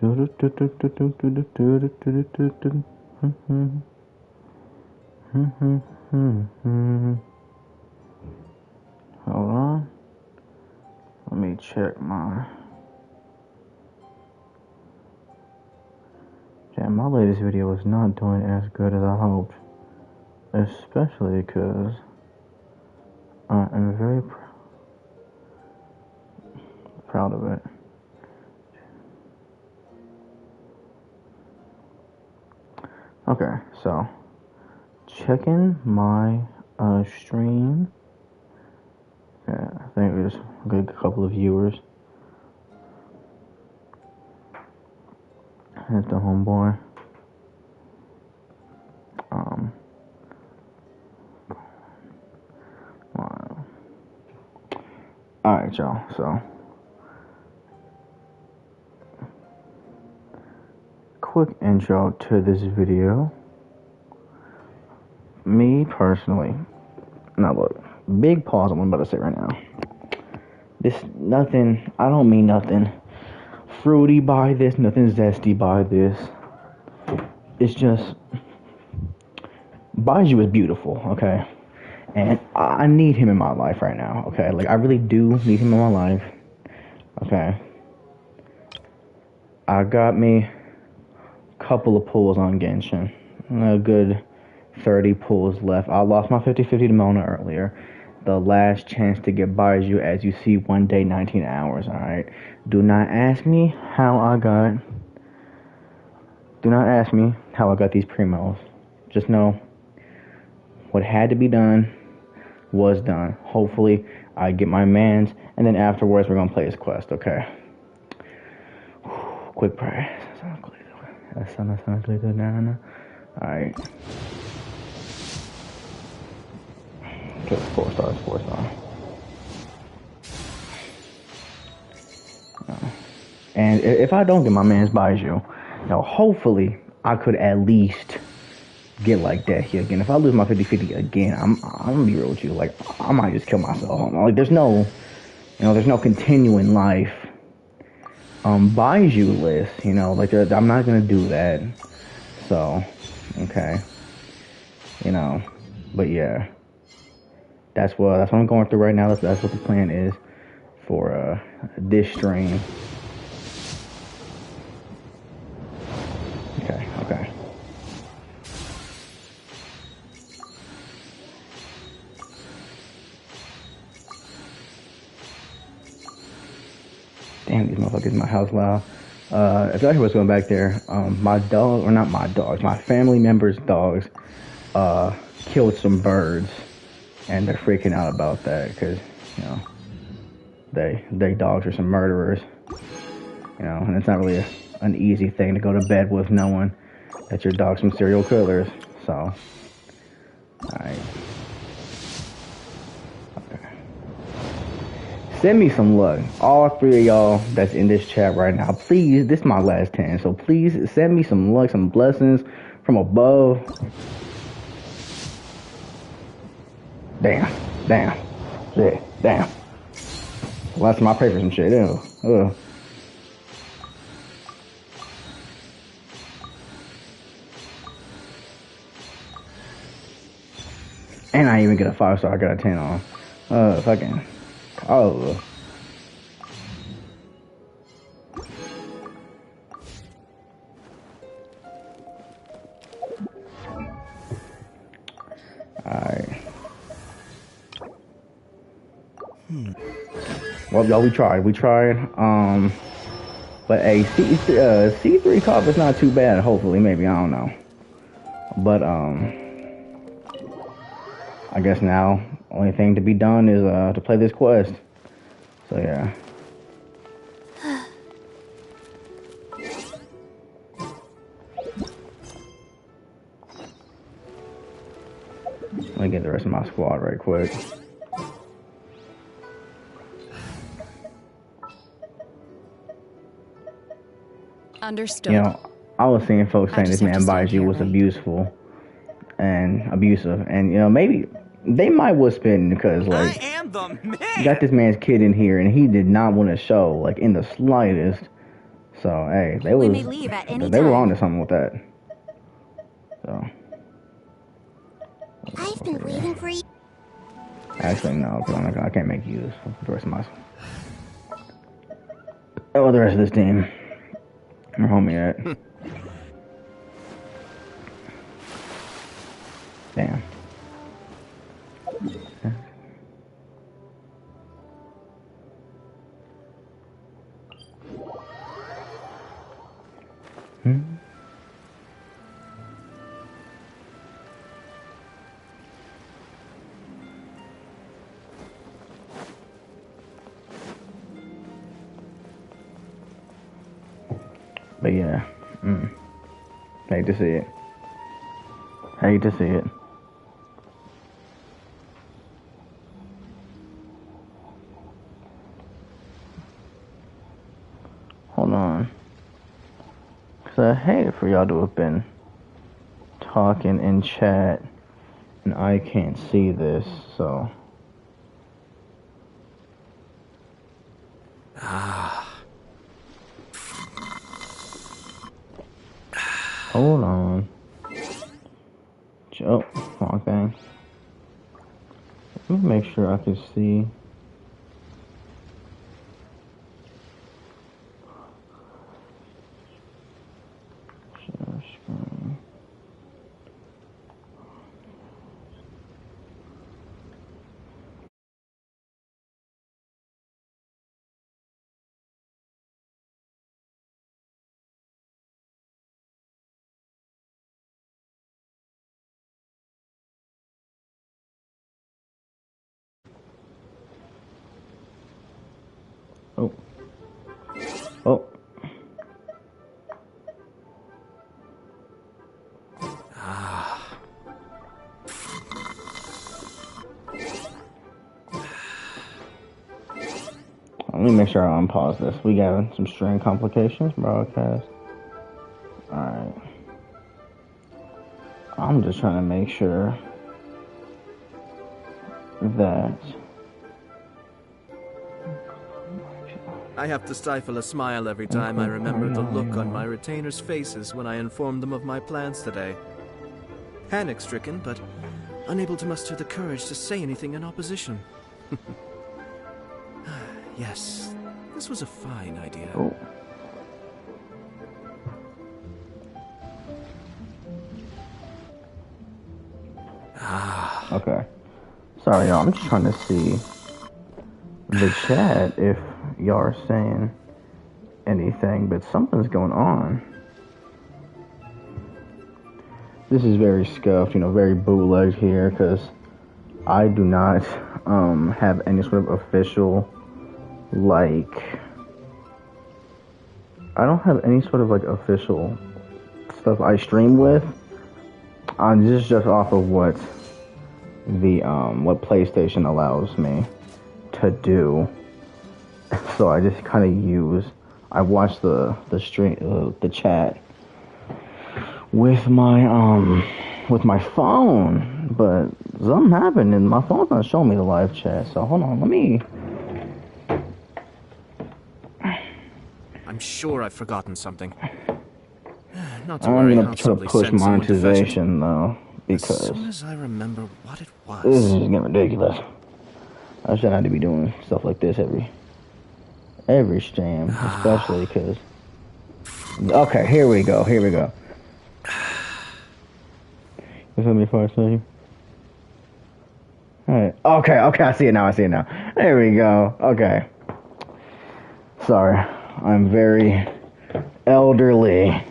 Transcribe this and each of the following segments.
Hold on. Let me check my... Damn, my latest video was not doing as good as I hoped. Especially because I am very proud of it. Okay, so checking my stream. Okay, I think there's a good couple of viewers. That's the homeboy. Alright, y'all, so quick intro to this video. Me personally, now look, big pause on what I'm about to say right now. This nothing, I don't mean nothing fruity by this, nothing zesty by this. It's just, Baizhu is beautiful, okay? And I need him in my life right now, okay? Like, I really do need him in my life, okay? I got me a couple of pulls on Genshin. A good 30 pulls left. I lost my 50-50 to Mona earlier. The last chance to get Baizhu, as you see, 1 day, 19 hours, alright? Do not ask me how I got these primos. Just know what had to be done was done. Hopefully, I get my mans, and then afterwards, we're gonna play his quest, okay? Quick prayer. Alright. Okay, 4 stars, 4 stars. And if I don't get my man's Baizhu, hopefully, I could at least get like that here again. If I lose my 50-50 again, I'm gonna be real with you. Like, I might just kill myself. Like, there's no continuing life Baizhu list. Like, I'm not gonna do that. So, okay, but yeah, that's what I'm going through right now. That's what the plan is for this stream. Okay. Damn, these motherfuckers in my house loud. If y'all hear what's going back there, my dog, or not my dogs, my family members' dogs, killed some birds, and they're freaking out about that, because, they dogs are some murderers, and it's not really an easy thing to go to bed with knowing that your dog's some serial killers, so, alright. Send me some luck. All 3 of y'all that's in this chat right now, please, this is my last 10, so please send me some luck, some blessings from above. Damn. Shit, damn. Last time I prayed for some shit, ew. And I even get a 5-star, I got a 10 on. Fucking. Oh. Alright. Well, y'all, we tried. But a C3 cop is not too bad, hopefully, maybe, I don't know. But, I guess now, only thing to be done is, to play this quest. So, yeah. Let me get the rest of my squad right quick. Understood. I was seeing folks saying this man Baizhu was abusive, and maybe they might was spitting because like I am the man. You got this man's kid in here, and he did not want to show like in the slightest So hey, We may leave at any they were time. on to something with that. So I've been waiting for you. actually no, because I can't make use of the rest of my the rest of this team. Where homie at? Damn. But yeah, hate to see it. Hate to see it. Hold on. Cause I hate for y'all to have been talking in chat and I can't see this, so. Hold on. Oh, wrong thing. Let me make sure I can see. Share screen. Oh. Oh. Let me make sure I unpause this. We got some string complications. Broadcast. Alright. I'm just trying to make sure that. I have to stifle a smile every time I remember the look on my retainers' faces when I informed them of my plans today. Panic-stricken, but unable to muster the courage to say anything in opposition. Yes, this was a fine idea. Oh. Okay. Sorry, y'all. I'm just trying to see the chat if y'all are saying anything, but something's going on. This is very scuffed, very bootlegged here, because I do not have any sort of official, I don't have any sort of, official stuff I stream with. This is just off of what what PlayStation allows me to do. So I just kind of I watch the stream, the chat with my phone, but something happened and my phone's not showing me the live chat. So hold on, let me. I'm sure I've forgotten something. Not to I'm worry, gonna I'll try to simply push send someone to fetch it. monetization though, because As soon as I remember what it was. this is getting ridiculous. I shouldn't have to be doing stuff like this every stream, especially because. Okay, here we go. You feel me for a second? Alright. Okay, I see it now. There we go. Okay. Sorry. I'm very elderly.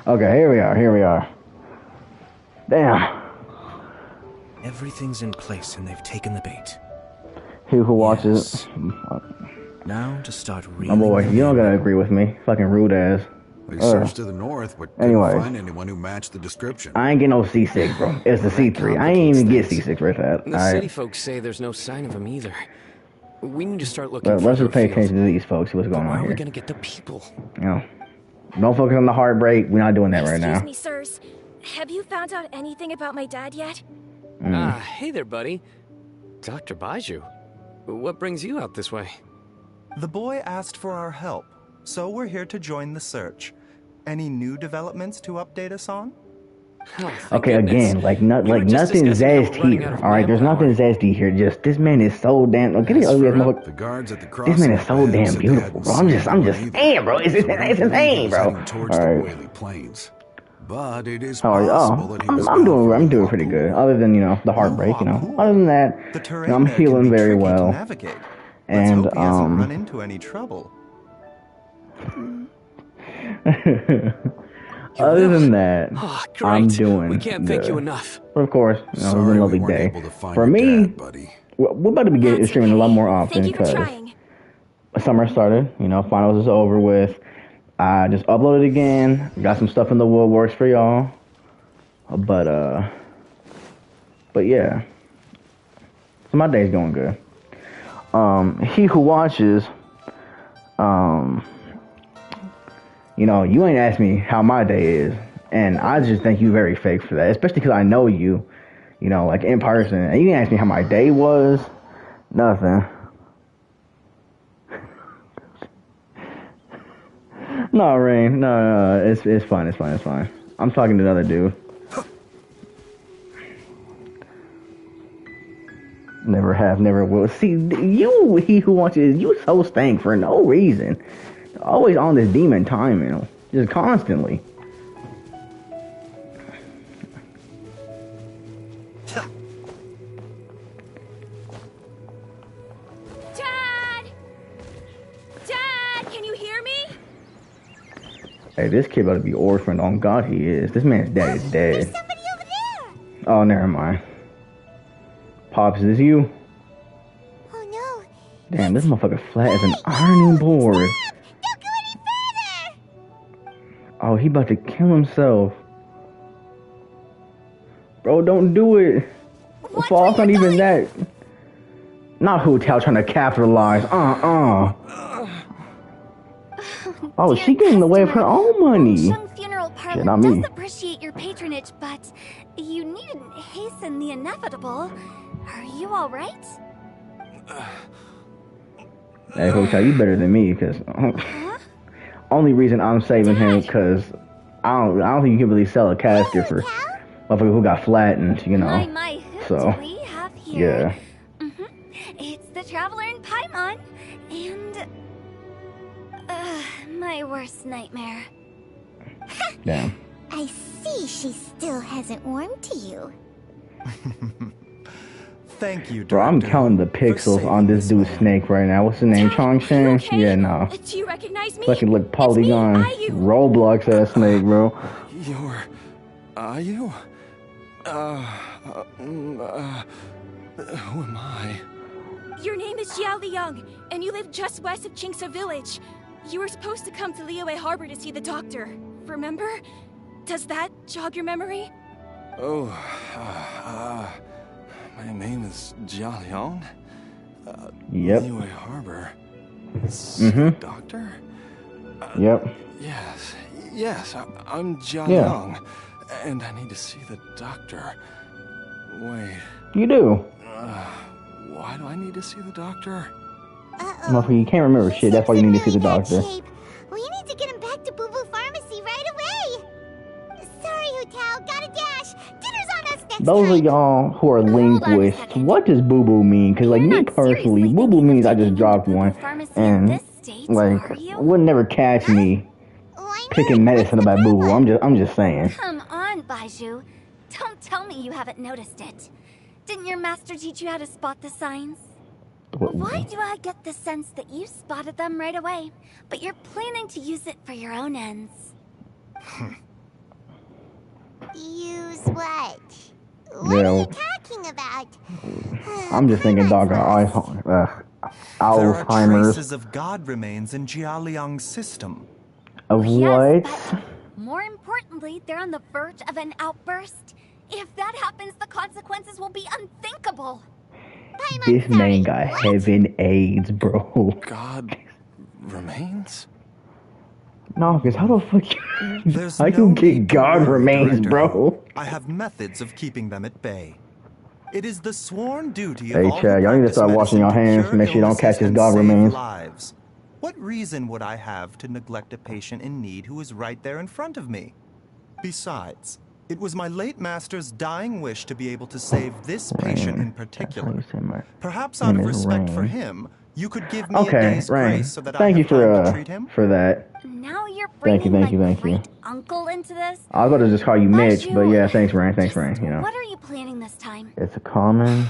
Okay, here we are. Damn. Everything's in place and they've taken the bait. He who watches. Now to start Oh reeling boy, them you don't in. gotta agree with me. Fucking rude ass. We searched to the north, but Anyways. couldn't find anyone who matched the description. I ain't get no C6, bro. It's the C3. I ain't even get C6 with that. The city folks say there's no sign of him either. We need to start looking But let's further just pay afield. attention to these folks. See what's going But where on are we here. gonna get the people? Don't focus on the heartbreak. We're not doing that right now. Excuse me, sirs. Have you found out anything about my dad yet? Hey there, buddy. Dr. Baizhu. What brings you out this way? The boy asked for our help, so we're here to join the search. Any new developments to update us on? Oh, thank Okay, goodness. again, like We were just nothing discussing how we're zest running here. out of All right, there's nothing manpower. zesty here. Just this man is so damn. Look at the As ugly ass for motherfucker. the guards at the This crossing man is up so ahead damn said they beautiful, hadn't bro. seen I'm anyone just either, saying, bro. It's so we don't insane, believe he was bro. heading towards All the right. Oily Plains. But it is How are you? possible Oh, that he was bound for I'm doing pretty good. Other than the heartbreak, Other than that, The terrain I'm there can feeling be very tricky to well. navigate. Let's And hope he hasn't run into any trouble. other than that, Oh, great. I'm doing We can't good. thank you enough. But of course, it was a Sorry we lovely weren't day. able to find For your me, dad, buddy. we're about to be That's streaming a lot okay. more often Thank you for because trying. summer started. Finals is over with. I just uploaded again. Got some stuff in the woodworks for y'all. But yeah. So my day's going good. He who watches, you ain't asked me how my day is, and I just think you very fake for that, especially because I know you, like in person, and you didn't ask me how my day was. Nothing. No, Rain. No, it's fine. It's fine. I'm talking to another dude. Never have, never will. See, you, he who watches, you so stank for no reason. Always on this demon timing, just constantly. Dad, can you hear me? Hey, this kid about to be orphaned. On God, he is. This man's dad is There's dead. somebody over there. Oh, never mind. Pops, is this you? Oh no. Damn, this motherfucker flat as an ironing board. Don't go any further. Oh, he about to kill himself. Bro, don't do it. Watch Fall's where not you're even going. that. Not Hotel trying to capitalize. Oh, she getting in the way of her own money. Sheng Funeral Parlor Shit, not me. does appreciate your patronage, but you needn't hasten the inevitable. Are you all right? Hey, Hotel, you better than me, because only reason I'm saving him because I don't think you can really sell a casket for motherfucker who got flattened, My, who So, do we have here? yeah. It's the Traveler in Paimon, and my worst nightmare. Damn. I see she still hasn't warmed to you. Thank you, Bro, I'm Director, counting the for pixels saving on this dude's man. snake right now. What's the name? Dad, Chong are you Sheng? okay? Yeah, no. Do you recognize me? Fucking look It's me, Polygon Ayu. Roblox ass snake, bro. Are you? Who am I? Your name is Jiao Liang, and you live just west of Qingse Village. You were supposed to come to Liyue Harbor to see the doctor. Remember? Does that jog your memory? Oh, my name is Jia Liang. Yep. Liyue Harbor. Doctor? Yep. Yes, I'm Jia Yeah. Liang, and I need to see the doctor. Wait, You do. why do I need to see the doctor? Motherfucker, you can't remember shit. That's why you need to see the doctor. We need to get him back to Boo Boo Pharmacy right away. Sorry, Hotel. Gotta dash. Dinner's on us next Those time. of y'all who are on a linguists, second. what does boo boo mean? Because, like, You're me not personally, seriously boo boo thinking of means I taking just him dropped to Boo Boo one. Pharmacy in And, this state, like, are you? would never catch me Why not? picking medicine What's the about boo boo. problem? I'm just saying. Come on, Baizhu. Don't tell me you haven't noticed it. Didn't your master teach you how to spot the signs? Why do I get the sense that you spotted them right away, but you're planning to use it for your own ends? Use what? What Yeah, are you talking about? I'm just thinking dog got There are Alzheimer's. traces of God remains in Jia Liang's system. Of Yes, what? but more importantly, they're on the verge of an outburst. If that happens, the consequences will be unthinkable. This man got heaven AIDS, bro. God remains? No, because how the fuck you... There's How no you get need to God worry, remains, Director. bro? I have methods of keeping them at bay. It is the sworn duty of Hey, all Chad, who y'all need to practice start washing medicine your to hands. cure Make sure you don't catch illnesses his and God save remains. lives. What reason would I have to neglect a patient in need who is right there in front of me? Besides, it was my late master's dying wish to be able to save this patient in particular. Perhaps out of respect for him, you could give me a day's grace so that I have time to treat him? For that. Now you're bringing my great uncle into this? I was about to just call you Mitch, but yeah, thanks, Rain. Thanks, Rain. You know. What are you planning this time? It's a common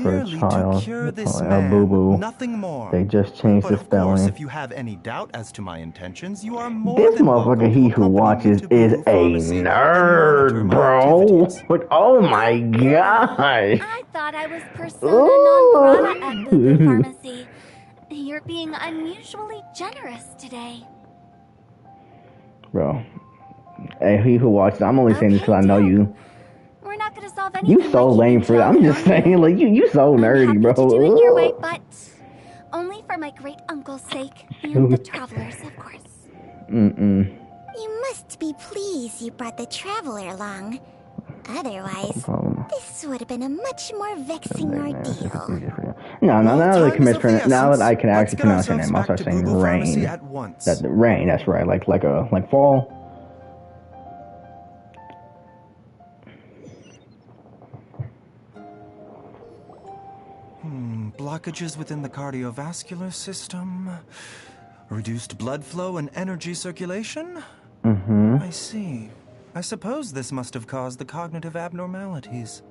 for a child. To cure this boo-boo. Nothing more. They just changed the spelling. Of course, if you have any doubt as to my intentions, you are more this than motherfucker, he who watches, is a nerd, bro. But oh my god! I thought I was persona non grata at Boo Pharmacy. You're being unusually generous today. Bro. Hey, he who watches, I'm only saying this because I know you. We're not gonna solve anything. You so lame for that. I'm just saying, like, you so nerdy, bro. To do it your way, but only for my great uncle's sake and the travelers, of course. You must be pleased you brought the traveler along. Otherwise, this would have been a much more vexing ordeal. No, now that I can actually pronounce your name, I'll start saying Rain. That's Rain, that's right, like fall. Blockages within the cardiovascular system, reduced blood flow and energy circulation? I see. I suppose this must have caused the cognitive abnormalities.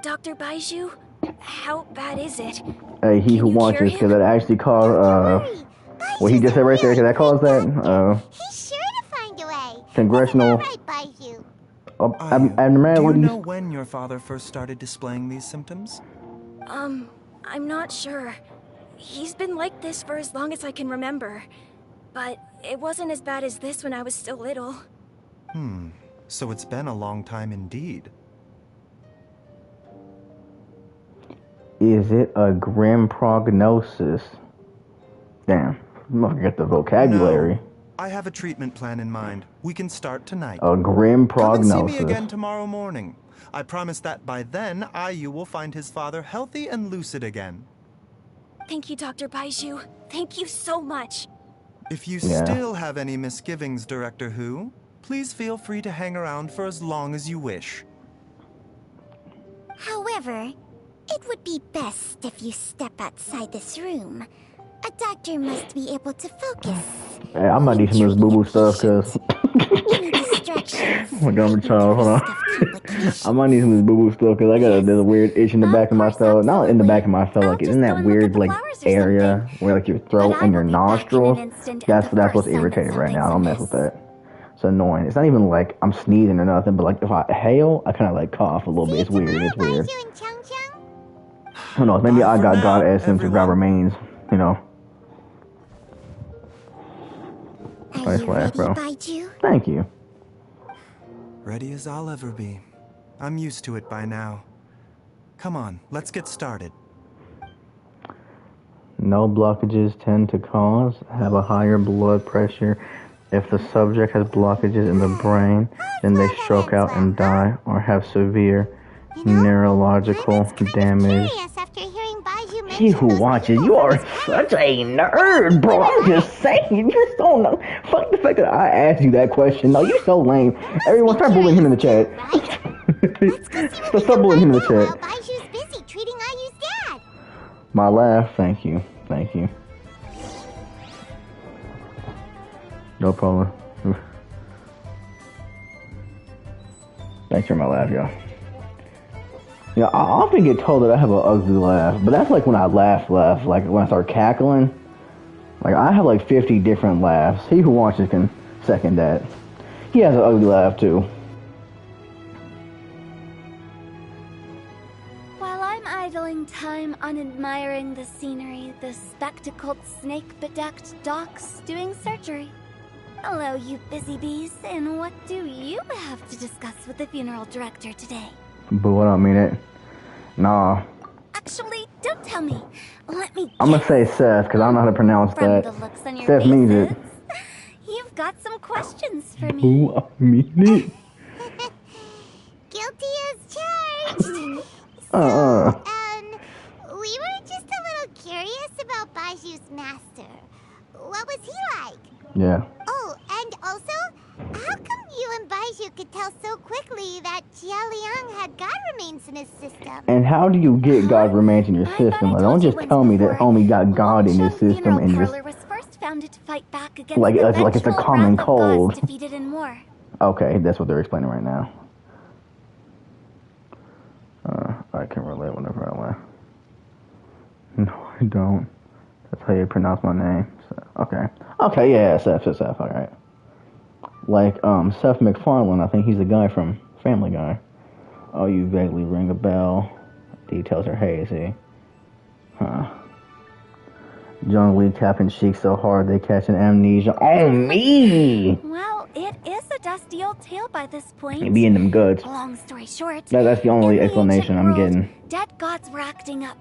Dr. Baizhu, how bad is it? Hey, he who watches, because it actually caused, what he just said right there, because that caused that, He's sure to find a way. congressional Right, Baizhu. abnormality. Do you know when your father first started displaying these symptoms? I'm not sure. He's been like this for as long as I can remember. But it wasn't as bad as this when I was still little. So it's been a long time indeed. Is it a grim prognosis? Damn, I'm gonna forget the vocabulary. No, I have a treatment plan in mind. We can start tonight. A grim prognosis. Come and see me again tomorrow morning. I promise that by then, Ayu will find his father healthy and lucid again. Thank you, Dr. Baizhu. Thank you so much. If you still have any misgivings, Director Who, please feel free to hang around for as long as you wish. However, it would be best if you step outside this room. A doctor must be able to focus. Hey, I might need some of this boo-boo stuff, cause Any distractions. oh my god, I'm child, hold on. I might need some of this boo-boo stuff, cause I got there's a weird itch in the back of my throat. Not in the back of my throat, like isn't that weird like area where like your throat and your nostrils? That's what's irritating right now. I don't mess with that. It's annoying. It's not even like I'm sneezing or nothing, but like if I hail, I kind of like cough a little bit. It's weird. It's weird. Who knows? Maybe I got God asked to grab remains. You know. Nice laugh, bro. Thank you. Ready as I'll ever be. I'm used to it by now. Come on, let's get started. No blockages tend to have a higher blood pressure. If the subject has blockages in the brain, then they stroke out and die or have severe neurological damage. He who watches, you are such a nerd, bro. I'm just saying, you just don't know. Fuck the fact that I asked you that question. No, you're so lame. Everyone, start bullying him in the chat. Stop bullying him in the chat. Baiju's busy treating Ayu's dad. My laugh, thank you. Thank you. No problem. Thanks for my laugh, y'all. Yeah, I often get told that I have an ugly laugh, but that's like when I laugh, like when I start cackling. Like I have like 50 different laughs. He who watches can second that. He has an ugly laugh too. While I'm idling time on admiring the scenery, the spectacled snake-bedecked docs doing surgery. Hello, you busy bees, and what do you have to discuss with the funeral director today? But I don't mean it. Nah. Actually, don't tell me. Let me guess. I'm gonna say Seth, because I don't know how to pronounce that. The looks on your Seth faces, means it. You've got some questions for me. Who I mean it. Guilty as charged. We were just a little curious about Baiju's master. What was he like? Yeah. Oh, and also, how come you and Baizhu could tell so quickly that Jia Liang had God remains in his system? And how do you get God remains in your system? Like, don't just tell me that homie got God in his system and just was first founded to fight back against like it's a common cold. defeated in war. Okay, that's what they're explaining right now. I can relate whenever I laugh. No, I don't. That's how you pronounce my name. So, okay, yeah, Seth, all right. Like Seth MacFarlane, I think he's the guy from Family Guy. Oh, you vaguely ring a bell. Details are hazy. Huh. John Lee tapping cheeks so hard they catch an amnesia. Oh, me! Well, it is a dusty old tale by this point. You be in them goods. Long story short, That's the only explanation I'm getting. Dead gods were acting up,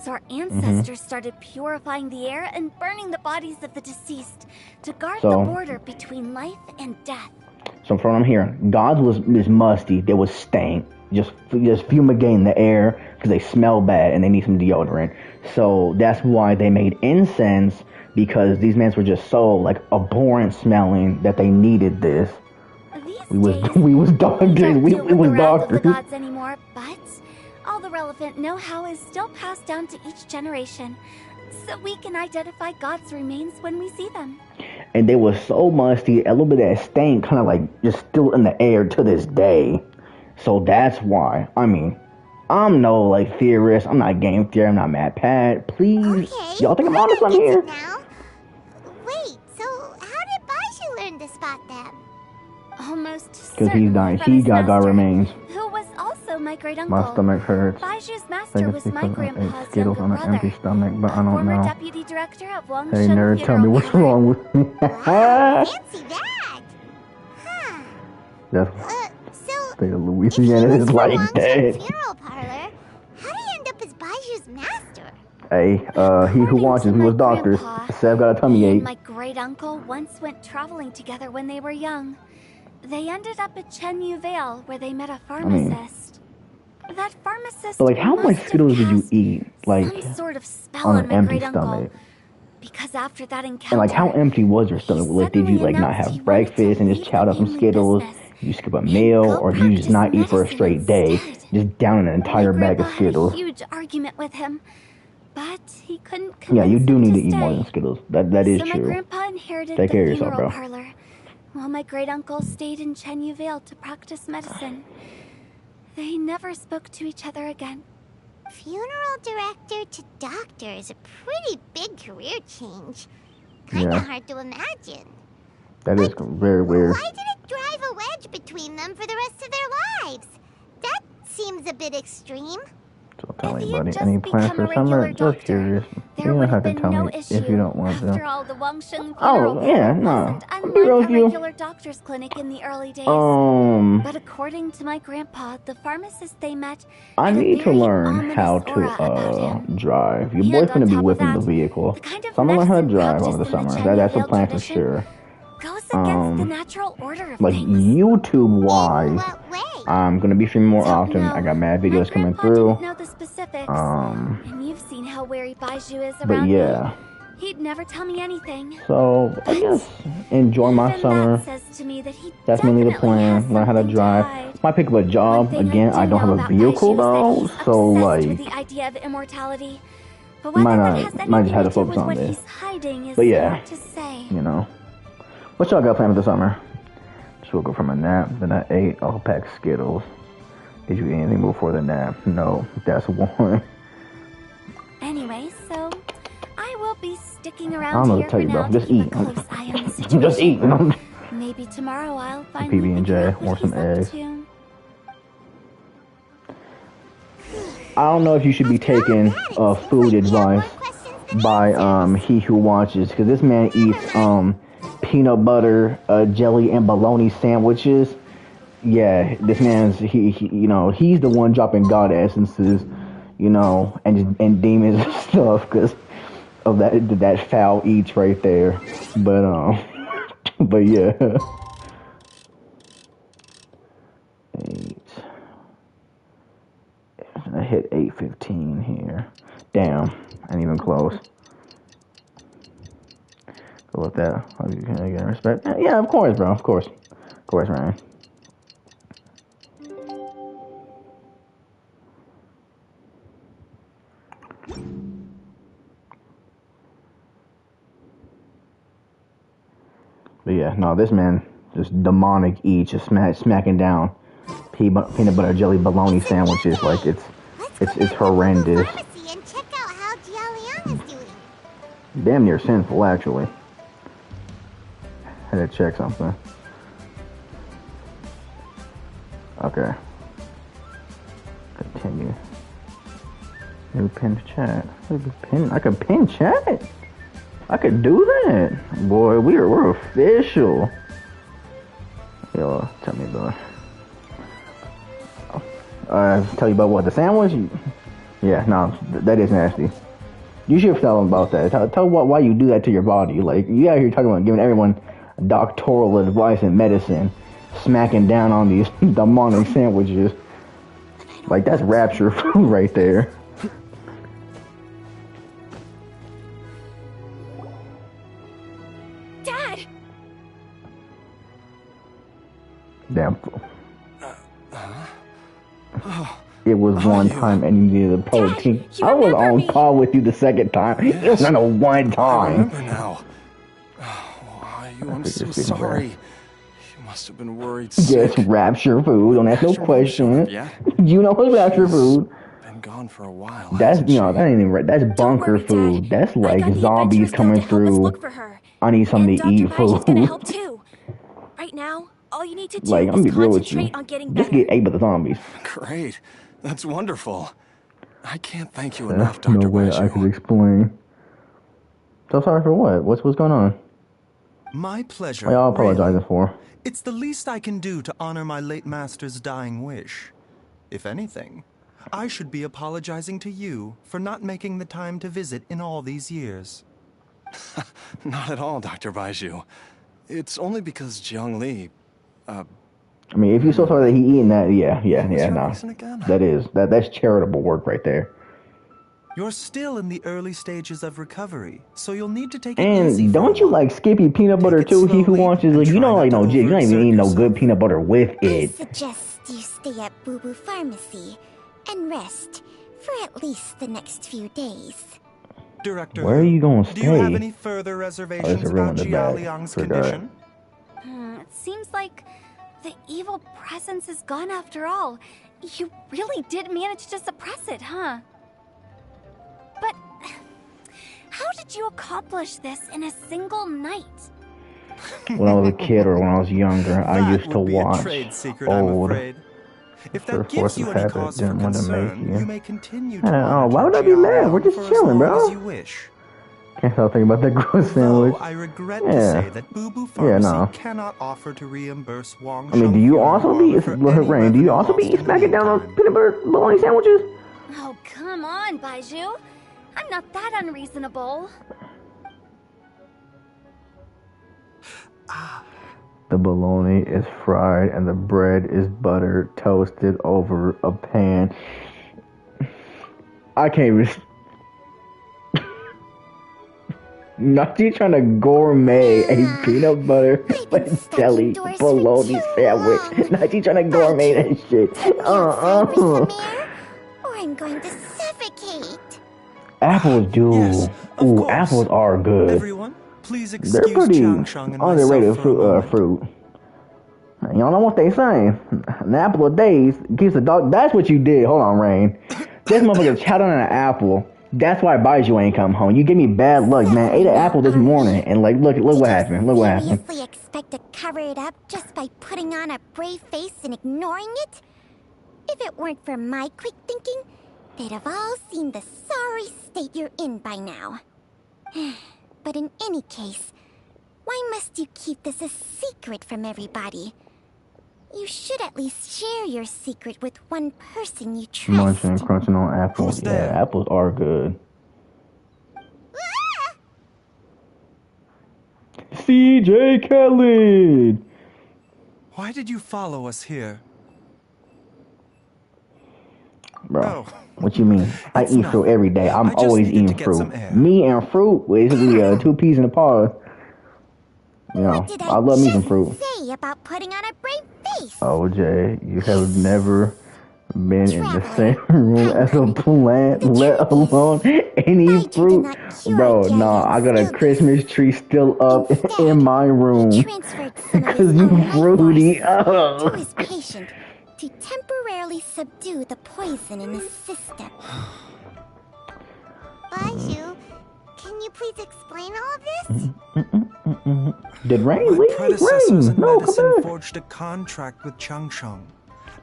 so our ancestors started purifying the air and burning the bodies of the deceased to guard the border between life and death. So from what I'm hearing, gods was musty. They was stank. Just fumigating the air because they smell bad and they need some deodorant. So that's why they made incense, because these men were just so like abhorrent smelling that they needed this. We was doctors. We was doctors. The gods anymore, but all the relevant know-how is still passed down to each generation, so we can identify God's remains when we see them. And they were so musty, a little bit of that stank kind of like just still in the air to this day. So that's why. I mean, I'm no like theorist. I'm not game theory. I'm not Matt Pat. Please, y'all think I'm onto something here? Now. Wait, so how did Baizhu learn to spot them? Almost because he's dying. He got God remains. Who was also my great uncle. My stomach hurts. Baizhu's master was my grandpa's Skittles younger on an empty stomach, but I don't former know. deputy director of Wangshan Hey nerd, tell me what's wrong with me. Fancy that. Huh. That's So state of Louisiana is like that. Funeral parlor. How did he end up as Baiju's master? Hey, he who watches, we was doctors. Seth got a tummy ache. My great uncle once went traveling together when they were young. They ended up at Chen Yu Vale, where they met a pharmacist. That pharmacist. But like, how much Skittles did you eat? Like, some sort of spell on an my empty great stomach. Uncle. Because after that encounter, And like, how empty was your stomach? Like, did you like not have breakfast and just chow up some Skittles? Did you skip a meal, or did you just not eat for a straight day, just down an entire bag of Skittles? Had a huge argument with him, but he couldn't. Yeah, you do need to eat more than Skittles. That is so true. My grandpa inherited Take care of the yourself, funeral bro. parlor, while my great uncle stayed in Chen Yu Vale to practice medicine. They never spoke to each other again. Funeral director to doctor is a pretty big career change. Kinda hard to imagine. That is very weird. Why did it drive a wedge between them for the rest of their lives? That seems a bit extreme. So tell me, buddy, any plans for summer? Just curious. You don't have to tell me if you don't want After to. all, the Wangshan Oh, yeah, no. unlike Be real a with you. regular doctor's clinic in the early days. But according to my grandpa, the pharmacist they met I had a need to very learn how ominous aura about to him. drive. Your And boy's on gonna be top of whipping the that, vehicle. the kind of So I'm gonna learn how to medicine drive over the practiced in summer. the Chen That's Yu a plan for tradition sure. goes against the natural order of Like things. YouTube wise, In what way? I'm gonna be streaming more Don't often. know. I got mad My videos coming grandpa through. didn't know the specifics, and you've seen how wary Baizhu is But around yeah. me. He'd never tell me anything. So I guess enjoy my Even summer. that says to me that he That's mainly the definitely has plan. Learn how to something drive. hide. Might pick up a job. One thing Again, I do don't know have a about vehicle Baizhu is that though, he's so obsessed with like the idea of immortality. But might whether not- that has might anything just have to to do focus with on what this. he's hiding is But yeah. hard to say. you know. What y'all got planned for the summer? Just woke up from a nap, then I ate a whole pack of Skittles. Did you eat anything before the nap? No, that's one. Anyway, so I will be sticking I around don't know what here to tell for you, now bro. to Just keep eat. a close eye on the situation. Just eat. Maybe tomorrow I'll Some finally PB&J figure out or what some he's up eggs. to. I don't know if you should be taking food advice by he who watches, because this man eats peanut butter, jelly, and bologna sandwiches. Yeah, this man's he you know, he's the one dropping god essences, you know, and demons and stuff because of that foul eats right there. But but yeah. 8. I hit 8:15 here. Damn, ain't even close. with that. Can I get respect? Yeah, of course, bro. Of course, Ryan. But yeah, no, this man just demonic eats, just smacking down peanut butter jelly bologna sandwiches like it's horrendous. And check out how Giuliana's doing. Damn near sinful, actually. Had to check something. Okay. Continue. New pin to chat. I could pin chat. I could do that. Boy, we're official. Yo, tell me about it. Tell you about what, the sandwich? Yeah, no, that is nasty. You should tell them about that. Tell why you do that to your body. Like, you out here talking about giving everyone doctoral advice and medicine, smacking down on these demonic sandwiches. Like, that's rapture food right there. Dad! Damn. It was one time and you needed a protein. I was on call with you the second time. Yes. It was not a one time. I remember now. Oh, I'm so sorry. You must have been worried sick. Yes, rapture food. Don't ask no question. Yeah. You know it's rapture food. Been gone for a while. That ain't even right. That's bunker food. That's like zombies coming through. I need something to eat food. Right now, all you need to do like, I'm is be real with you. concentrate on getting Just better. get ate by the zombies. Great. That's wonderful. I can't thank you enough, Dr. No way Baizhu. I could explain. So sorry for what? What's going on? My pleasure. What y'all apologizing for? It's the least I can do to honor my late master's dying wish. If anything, I should be apologizing to you for not making the time to visit in all these years. Not at all, Dr. Baizhu. It's only because Jiang Li, I mean, if you're so sorry that he eating that, no. Again? That's charitable work right there. You're still in the early stages of recovery, so you'll need to take it easy. And don't you like Skippy peanut butter too? He who wants is like, you don't like no jig. You're not even eating no good peanut butter with I it. suggest you stay at Boo Boo Pharmacy and rest for at least the next few days. Director, where are you going to stay? Do you have any further reservations about Jia Liang's condition? It seems like the evil presence is gone after all. You really did manage to suppress it, huh? But how did you accomplish this in a single night? When I was a kid or when I was younger, I used to watch old. If that gives you any cause for concern, you may continue to why would I be mad? We're just chilling, bro. As you wish. Can't stop thinking about that gross sandwich. I regret to say that Boo Boo Pharmacy cannot offer to reimburse Wang. I mean, do you also be Rain? Do you also be smacking down on peanut butter bologna sandwiches? Oh, come on, Baizhu. I'm not that unreasonable. The bologna is fried and the bread is buttered, toasted over a pan. I can't even. Not you trying to gourmet a peanut butter and jelly bologna sandwich. Not you trying to gourmet that shit. Or I'm going to suffocate. Apples do. Yes, ooh, apples are good. Everyone, please excuse they're pretty Chang and underrated myself fruit. Y'all know what they saying. An apple a day keeps the dog. That's what you did. Hold on, Rain. This motherfucker chowed on an apple. That's why Baizhu ain't come home. You give me bad luck, man. I ate an apple this morning, and like, look what happened. Look what happened. Seriously expect to cover it up just by putting on a brave face and ignoring it? If it weren't for my quick thinking, they'd have all seen the sorry state you're in by now. But in any case, why must you keep this a secret from everybody? You should at least share your secret with one person you trust. Munching and crunching on apples. Yeah, apples are good. CJ Kelly! Why did you follow us here? Bro, what you mean? I eat fruit every day. I'm always eating fruit. Me and fruit, basically 2 peas in a pod. You know, What did I love me some fruit. say about putting on a brave face? Oh, Jay, you have never been in the Traveler, same room as a plant, let alone any Baizhu did fruit. not cure Bro, Jia nah, I got a Yang's Christmas tree still up Instead, in my room. he transferred some of Because his you own life fruity. force to his patient to temporarily subdue the poison in his system. Baizhu, can you please explain all of this? Did rain My leave? predecessors Rain. in No, come medicine back. forged a contract with Changsheng.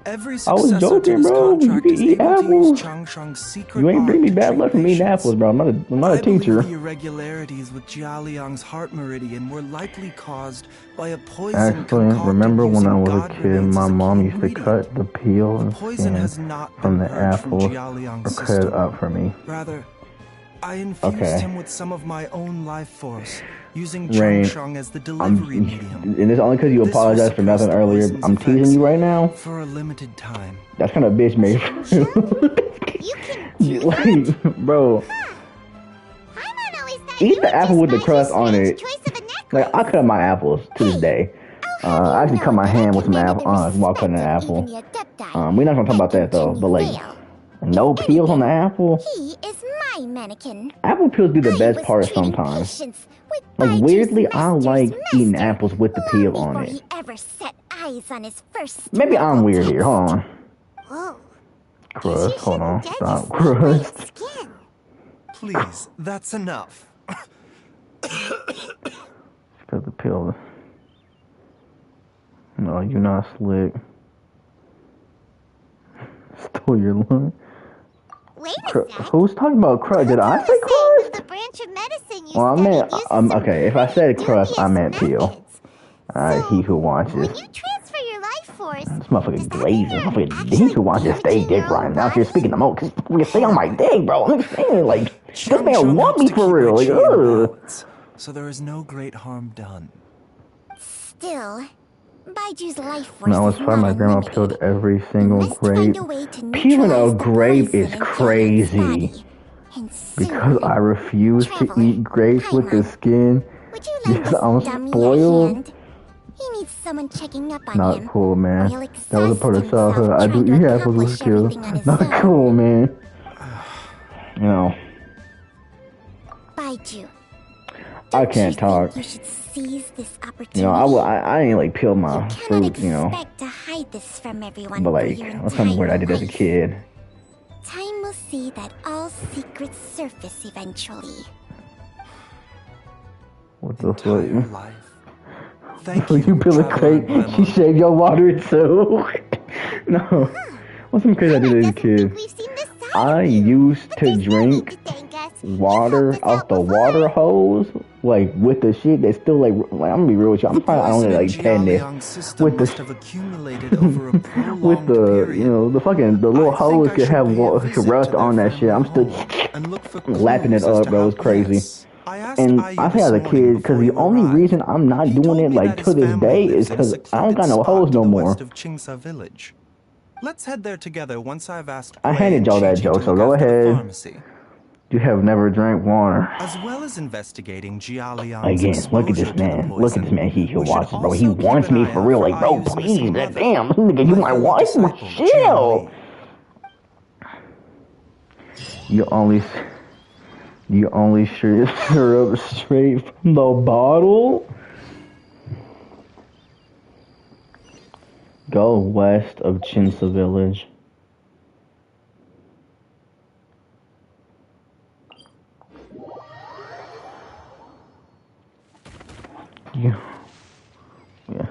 Every I was successor to joking, this bro. You contract can is eat able to use apples. Changsheng's secret You ain't bring art me to bad treat luck from eating patients. apples, bro. I'm not a I believe teacher. the irregularities with Jia Liang's heart meridian were likely caused by a poison Actually, concocted remember when I using was a god kid, remains my as a mom key used to ingredient. cut the peel The and poison skin has not from been the purged from apples Jia Liang's or cut it system. up for me. Rather, I infused Okay. him with some of my own life force, using Rain, Changsheng as the delivery medium. and it's only because you This will apologized for suppress nothing the earlier. poison's I'm teasing you right now. for a limited time. That's kind of bitch made. You can do Like, bro, I'm not always that eat the apple with the crust on it. choice of a necklace. Like, I cut my apples to this day. I actually cut my hand with some apple while cutting an apple. We're not gonna talk about that though. But like, no peels on the apple. He is my mannequin. Apple peels be the I best was part treating sometimes. patients with Like Baiju's weirdly, I master's like eating master apples with the peel long on before it. he ever set eyes on his first Maybe I'm weird here. Hold on. Whoa. Crust. Hold on. Judge Stop. his brave Crust. skin. Please, that's enough. Cut the peel. No, you're not slick. Stole your lung. Wait a sec. Who's talking about crust? Did I say Saying crust? the branch of medicine you Well, I studied meant, uses some okay, if I said crust, I dubious meant peel. methods. So, He who watches. when you transfer your life force, This motherfucker does that mean glazes. you're Motherfucker, actually he who watches stay damaging dick your own right now. If you're body? speaking the most, you stay on my dick, bro. I'm saying, like, this man Changsheng want helps me to for keep real. my Like, chi in ugh. balance, so there is no great harm done. Still, Baiju's life force No, is it's fine. not My grandma unlimited. peeled every You single must grape. find a way to Peeling neutralize a the grape poison is in Jiayan's crazy. body. And Because soon, I refuse to Traveler, eat grapes with the Paimon, skin. would you lend Because this I'm dummy a spoiled. hand? He needs someone checking up on Not him. cool, Or man. he'll That was a part of exhaust childhood. himself I do trying eat to apples with accomplish skills. everything on his Not own. cool, man. You know, Baizhu, I don't can't you talk. think you should seize this opportunity? You know, I ain't like peel my You cannot fruit, you know. expect to hide this from everyone But for like, your that's something weird I entire did as a life. kid. Time will see that all secrets surface eventually. What the Entire fuck? life. Thank So you peel a Traveler grape, and she Paimon. shaved your water too. No. What's some crazy I did as a kid? We've seen this side I of you, used but to there's no need drink to thank us. You've water helped us out out the before. water hose, like with the shit that's still like I'm gonna be real with you. I'm The trying. I poison don't in like 10 this Jialiang's system with the must have accumulated over a prolonged with the period. you know the fucking the little I think hose I could should have pay a visit rust to their on that shit. I'm still family home and look for lapping it clues as up, to bro. how- It's crazy. Yes. I asked And Ayu I think this as a morning kid, because before the you only arrived. reason I'm not He doing told it me like that to his this family day lives is in a because I don't secluded got no spot hose to no the more. west of Qingce village. Let's head there together once I've asked I Gray handed and y'all that Gigi joke, to so look go after the ahead. pharmacy. You have never drank water. As well as investigating Jialiang's Again, look at exposure this to the man. Look at this poison, man. He we should watches, bro. He also keep wants an me eye for out real. for Like, bro, Ayu's please, missing mother, damn. Nigga, you my my fellow wife? disciple, Chill. Jiali. You only syrup straight from the bottle. Go west of Qingce village. Yeah.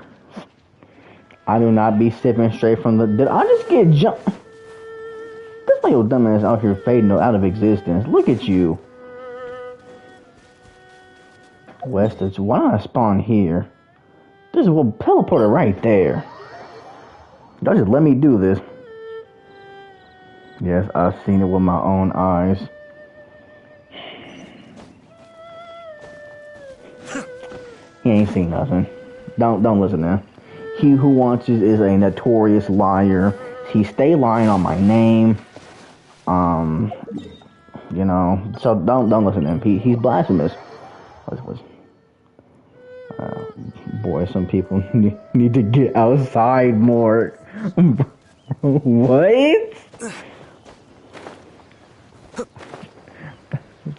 I do not be sipping straight from the. Did I just get jumped? This like your dumbass out here fading out of existence. Look at you. West of. Why did I spawn here? There's a little teleporter right there. Y'all just let me do this. Yes, I've seen it with my own eyes. He ain't seen nothing. Don't listen to him. He who watches is a notorious liar. He stay lying on my name. You know, so don't listen to him. He's blasphemous. Boy, some people need to get outside more. What?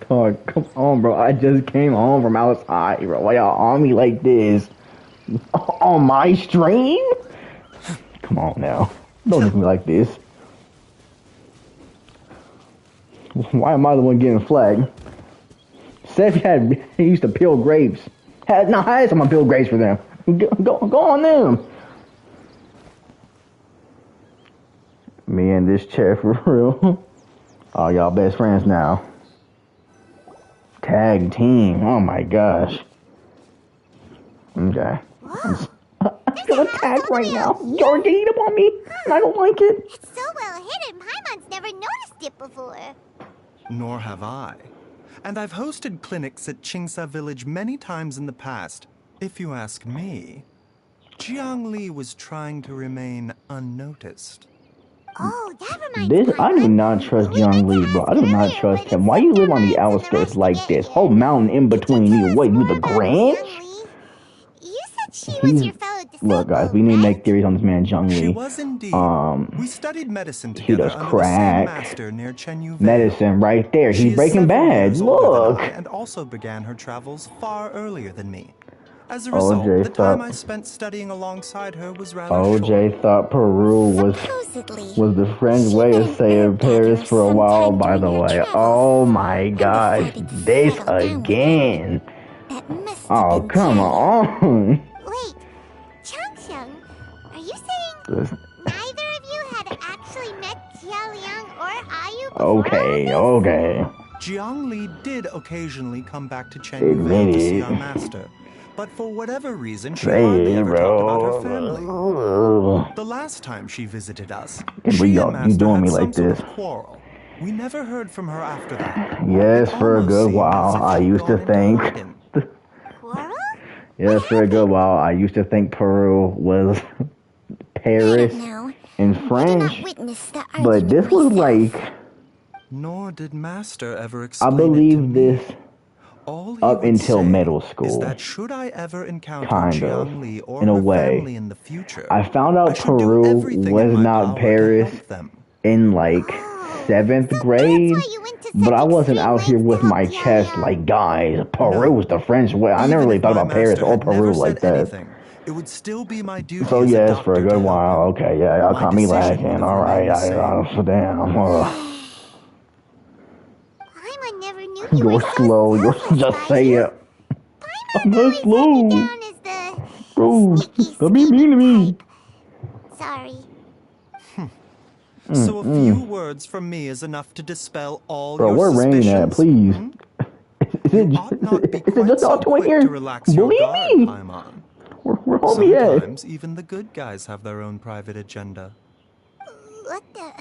God, come on, bro. I just came home from outside, bro. Why y'all on me like this? On my stream? Come on now. Don't do me like this. Why am I the one getting flagged? Seth he used to peel grapes. I had someone peel grapes for them. Go on them. Me and this chair for real. Oh, y'all best friends now. Tag team. Oh my gosh. Okay. I feel attacked right now. You're getting up on me. And I don't like it. It's so well hidden, Paimon's never noticed it before. Nor have I. And I've hosted clinics at Qingsa Village many times in the past. If you ask me, Jiang Li was trying to remain unnoticed. Oh, that reminds me. I do not trust Young Lee, bro. I do not trust him. Why you live on the outskirts like this? Whole mountain in between you. What, you the Grinch? You said she was your fellow disciple, Look, guys, we need to make theories on this man, Jung Lee. She was indeed. We studied medicine He together does under the same crack. master near Chenyu Vale. Medicine right there. She He's is Breaking several Bad. years older than Look. I, and also began her travels far earlier than me. As a result, the time I spent studying alongside her was rather short. OJ thought Peru was the French way of saying Paris for a while, by the way. Oh my gosh. This again. Oh, come on. Wait, Changxiang, are you saying neither of you had actually met Jia Liang or Ayu before? Okay. Jiang Li did occasionally come back to Chenyu Vale to see our master. But for whatever reason, she hardly ever talked about her family. The last time she visited us, she and Master had some sort of quarrel. We never heard from her after that. Yes, for a good while, I used to think. Yes, for a good while, I used to think Peru was Paris in French. But this was like. Nor did Master ever explain I believe it to this. me. All Up until middle school, is that should I ever encounter kind Jiang of, Li or in a her way. family in the future, I found out Peru was not Paris in like 7th grade, but I wasn't out here with my chest like, guys, Peru's the French way. I never really thought about Paris or Peru like that. It would still be my duty So yes, for a good while, okay, yeah, y'all caught me lacking. All right, damn. You're slow. You're just say it. I'm not slow. Bro, don't be mean to me. Sorry. So a few words from me is enough to dispel all your where suspicions. Rain at, please? Is it just all 2 in here? Believe me. Where homie at? Sometimes even the good guys have their own private agenda. What the?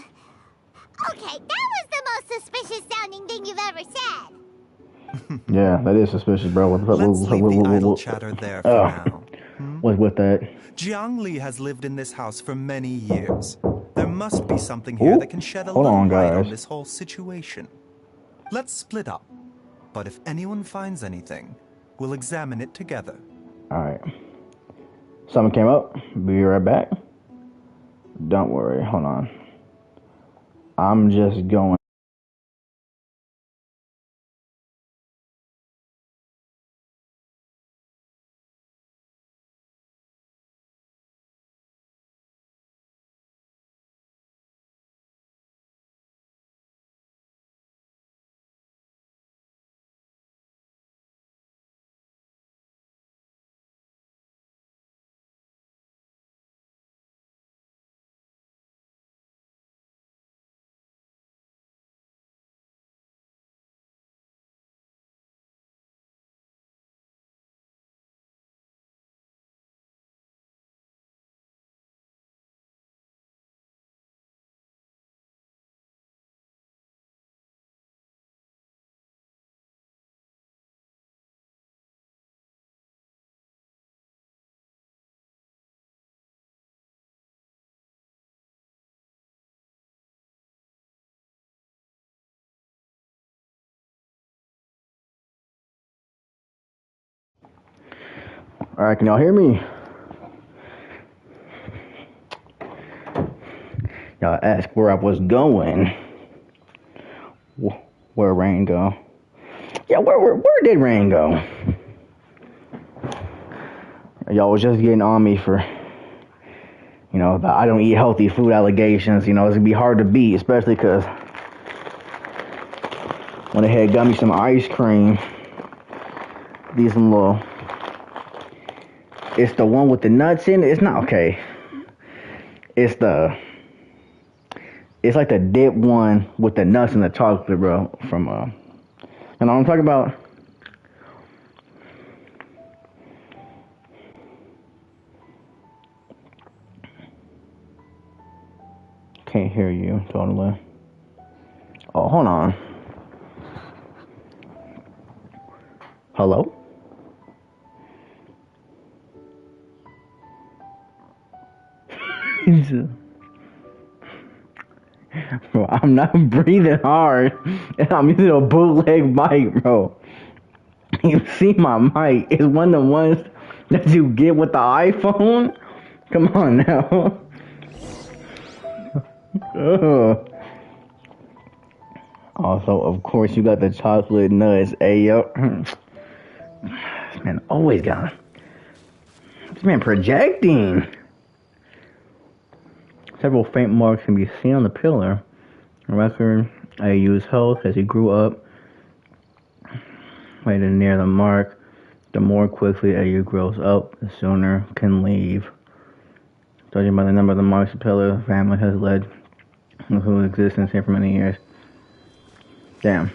Okay, that was the most suspicious sounding thing you've ever said. Yeah, that is suspicious, bro. Let's leave the idle chatter there for now. What's with that? Jiang Li has lived in this house for many years. There must be something here that can shed a little light on this whole situation. Let's split up. But if anyone finds anything, we'll examine it together. Alright. Someone came up. Be right back. Don't worry. Hold on. I'm just going. Alright, can y'all hear me? Y'all asked where I was going. Where Rain go? Yeah, where did Rain go? Y'all was just getting on me for, you know, the I don't eat healthy food allegations. You know, it's gonna be hard to beat, especially because when they had got me some ice cream. These some little. It's the one with the nuts in it. It's not okay. It's like the dip one with the nuts and the chocolate, bro. From you know what I'm talking about? Can't hear you totally. Oh, hold on. Hello? Bro, I'm not breathing hard, and I'm using a bootleg mic, bro. You see my mic? It's one of the ones that you get with the iPhone. Come on now. Ugh. Also, of course, you got the chocolate nuts. Ayo. This man always got. This man projecting. Several faint marks can be seen on the pillar. A record AU's health as he grew up. Waiting near the mark. The more quickly AU grows up, the sooner can leave. Judging by the number of the marks the pillar, the family has led whose existence here for many years. Damn.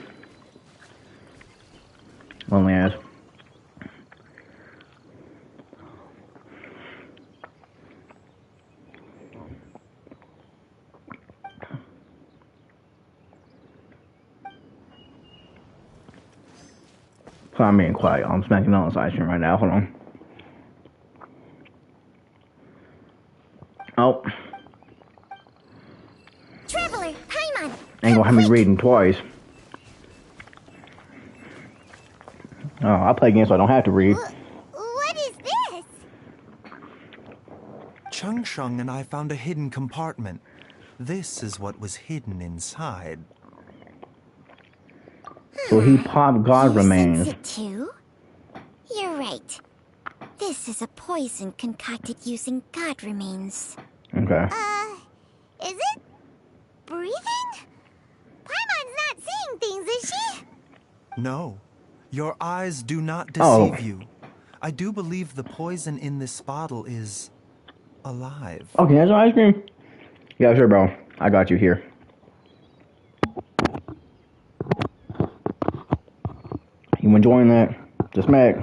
Lonely ass. So I'm being quiet. I'm smacking on this ice cream right now. Hold on. Oh. Traveler, Paimon! Ain't gonna have me reading twice. Oh, I play games so I don't have to read. What is this? Chung Shung and I found a hidden compartment. This is what was hidden inside. So he popped God remains. Sense it too? You're right. This is a poison concocted using God remains. Okay. Is it breathing? Paimon's not seeing things, is she? No. Your eyes do not deceive you. I do believe the poison in this bottle is alive. Okay, that's ice cream. Yeah, sure, bro. I got you here. You enjoying that? Just smack.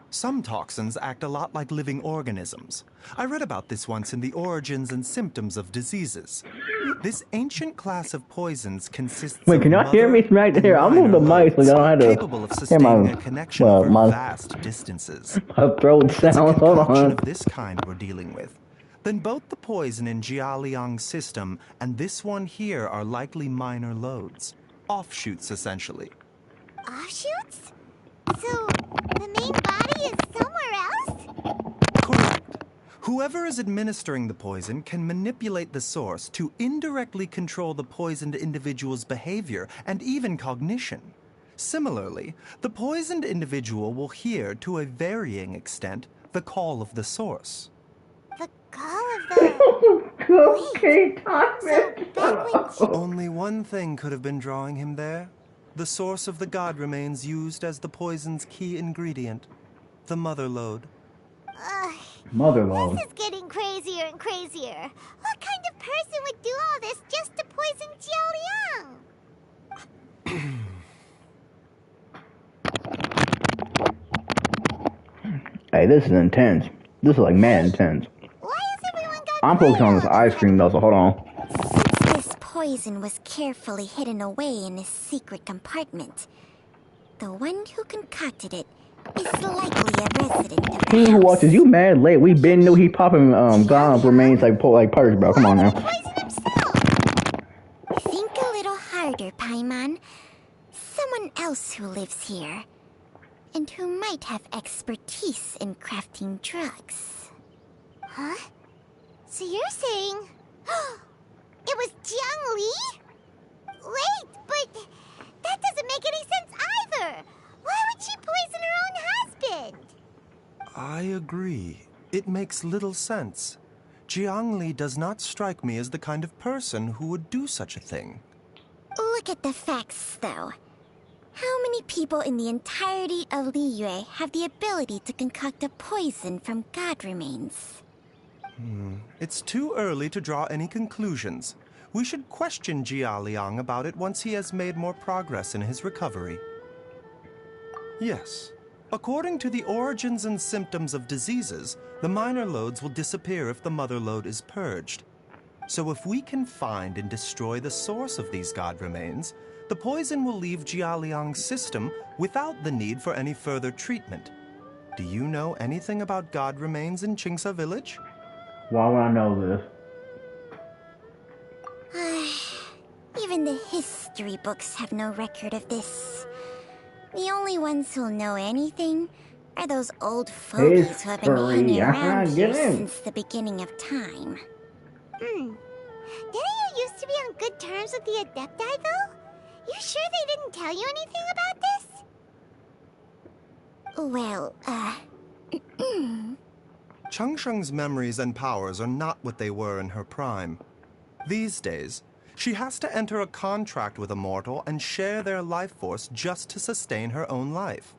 Some toxins act a lot like living organisms. I read about this once in the Origins and Symptoms of Diseases. This ancient class of poisons consists Wait, of can y'all hear me smack here? I'll move the mic so y'all don't have to capable of sustaining a connection over vast distances. My throat sounds. Hold on. Hold Concoction on. of this kind we're dealing with. Then both the poison in Jialiang's system and this one here are likely minor loads. Offshoots, essentially. Offshoots? So, the main body is somewhere else? Correct. Whoever is administering the poison can manipulate the source to indirectly control the poisoned individual's behavior and even cognition. Similarly, the poisoned individual will hear, to a varying extent, the call of the source. The call of the... Okay, Only one thing could have been drawing him there. The source of the god remains used as the poison's key ingredient, the mother lode. Mother lode. This is getting crazier and crazier. What kind of person would do all this just to poison Jiao Liang? Hey, this is intense. This is like mad intense. Why has everyone got I'm focusing on this ice cream though, so hold on. Since this poison was carefully hidden away in this secret compartment, the one who concocted it is likely a resident of the He who house. watches you mad late. We been knew he popping God remains like purse, bro. Come on now. Think a little harder, Paimon. Someone else who lives here. and who might have expertise in crafting drugs. Huh? So you're saying... it was Jiang Li? Wait, but that doesn't make any sense either! Why would she poison her own husband? I agree. It makes little sense. Jiang Li does not strike me as the kind of person who would do such a thing. Look at the facts, though. How many people in the entirety of Liyue have the ability to concoct a poison from god remains? It's too early to draw any conclusions. We should question Jia Liang about it once he has made more progress in his recovery. Yes. According to the origins and symptoms of diseases, the minor loads will disappear if the mother load is purged. So if we can find and destroy the source of these god remains, the poison will leave Jia Liang's system without the need for any further treatment. Do you know anything about god remains in Qingsa village? Why would I know this? Even the history books have no record of this. The only ones who'll know anything are those old fogies who have been hanging around here since the beginning of time. Didn't you used to be on good terms with the Adepti, though? You sure they didn't tell you anything about this? Well, Changsheng's memories and powers are not what they were in her prime. These days, she has to enter a contract with a mortal and share their life force just to sustain her own life.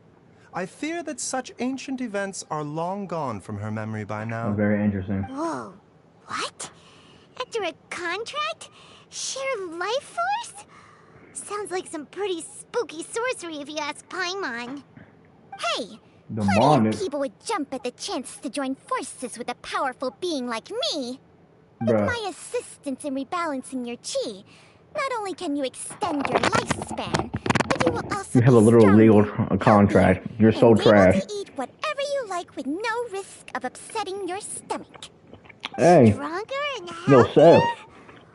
I fear that such ancient events are long gone from her memory by now. Very interesting. Whoa, what? After a contract? Share life force? Sounds like some pretty spooky sorcery if you ask Paimon. Hey! Plenty Demonic. of people would jump at the chance to join forces with a powerful being like me. With Bruh. my assistance in rebalancing your chi, not only can you extend your lifespan, but you will also You have a be literal stronger, legal contract. healthier, You're so and trash. able to eat whatever you like with no risk of upsetting your stomach. Hey, Stronger and yo, healthier? Seth.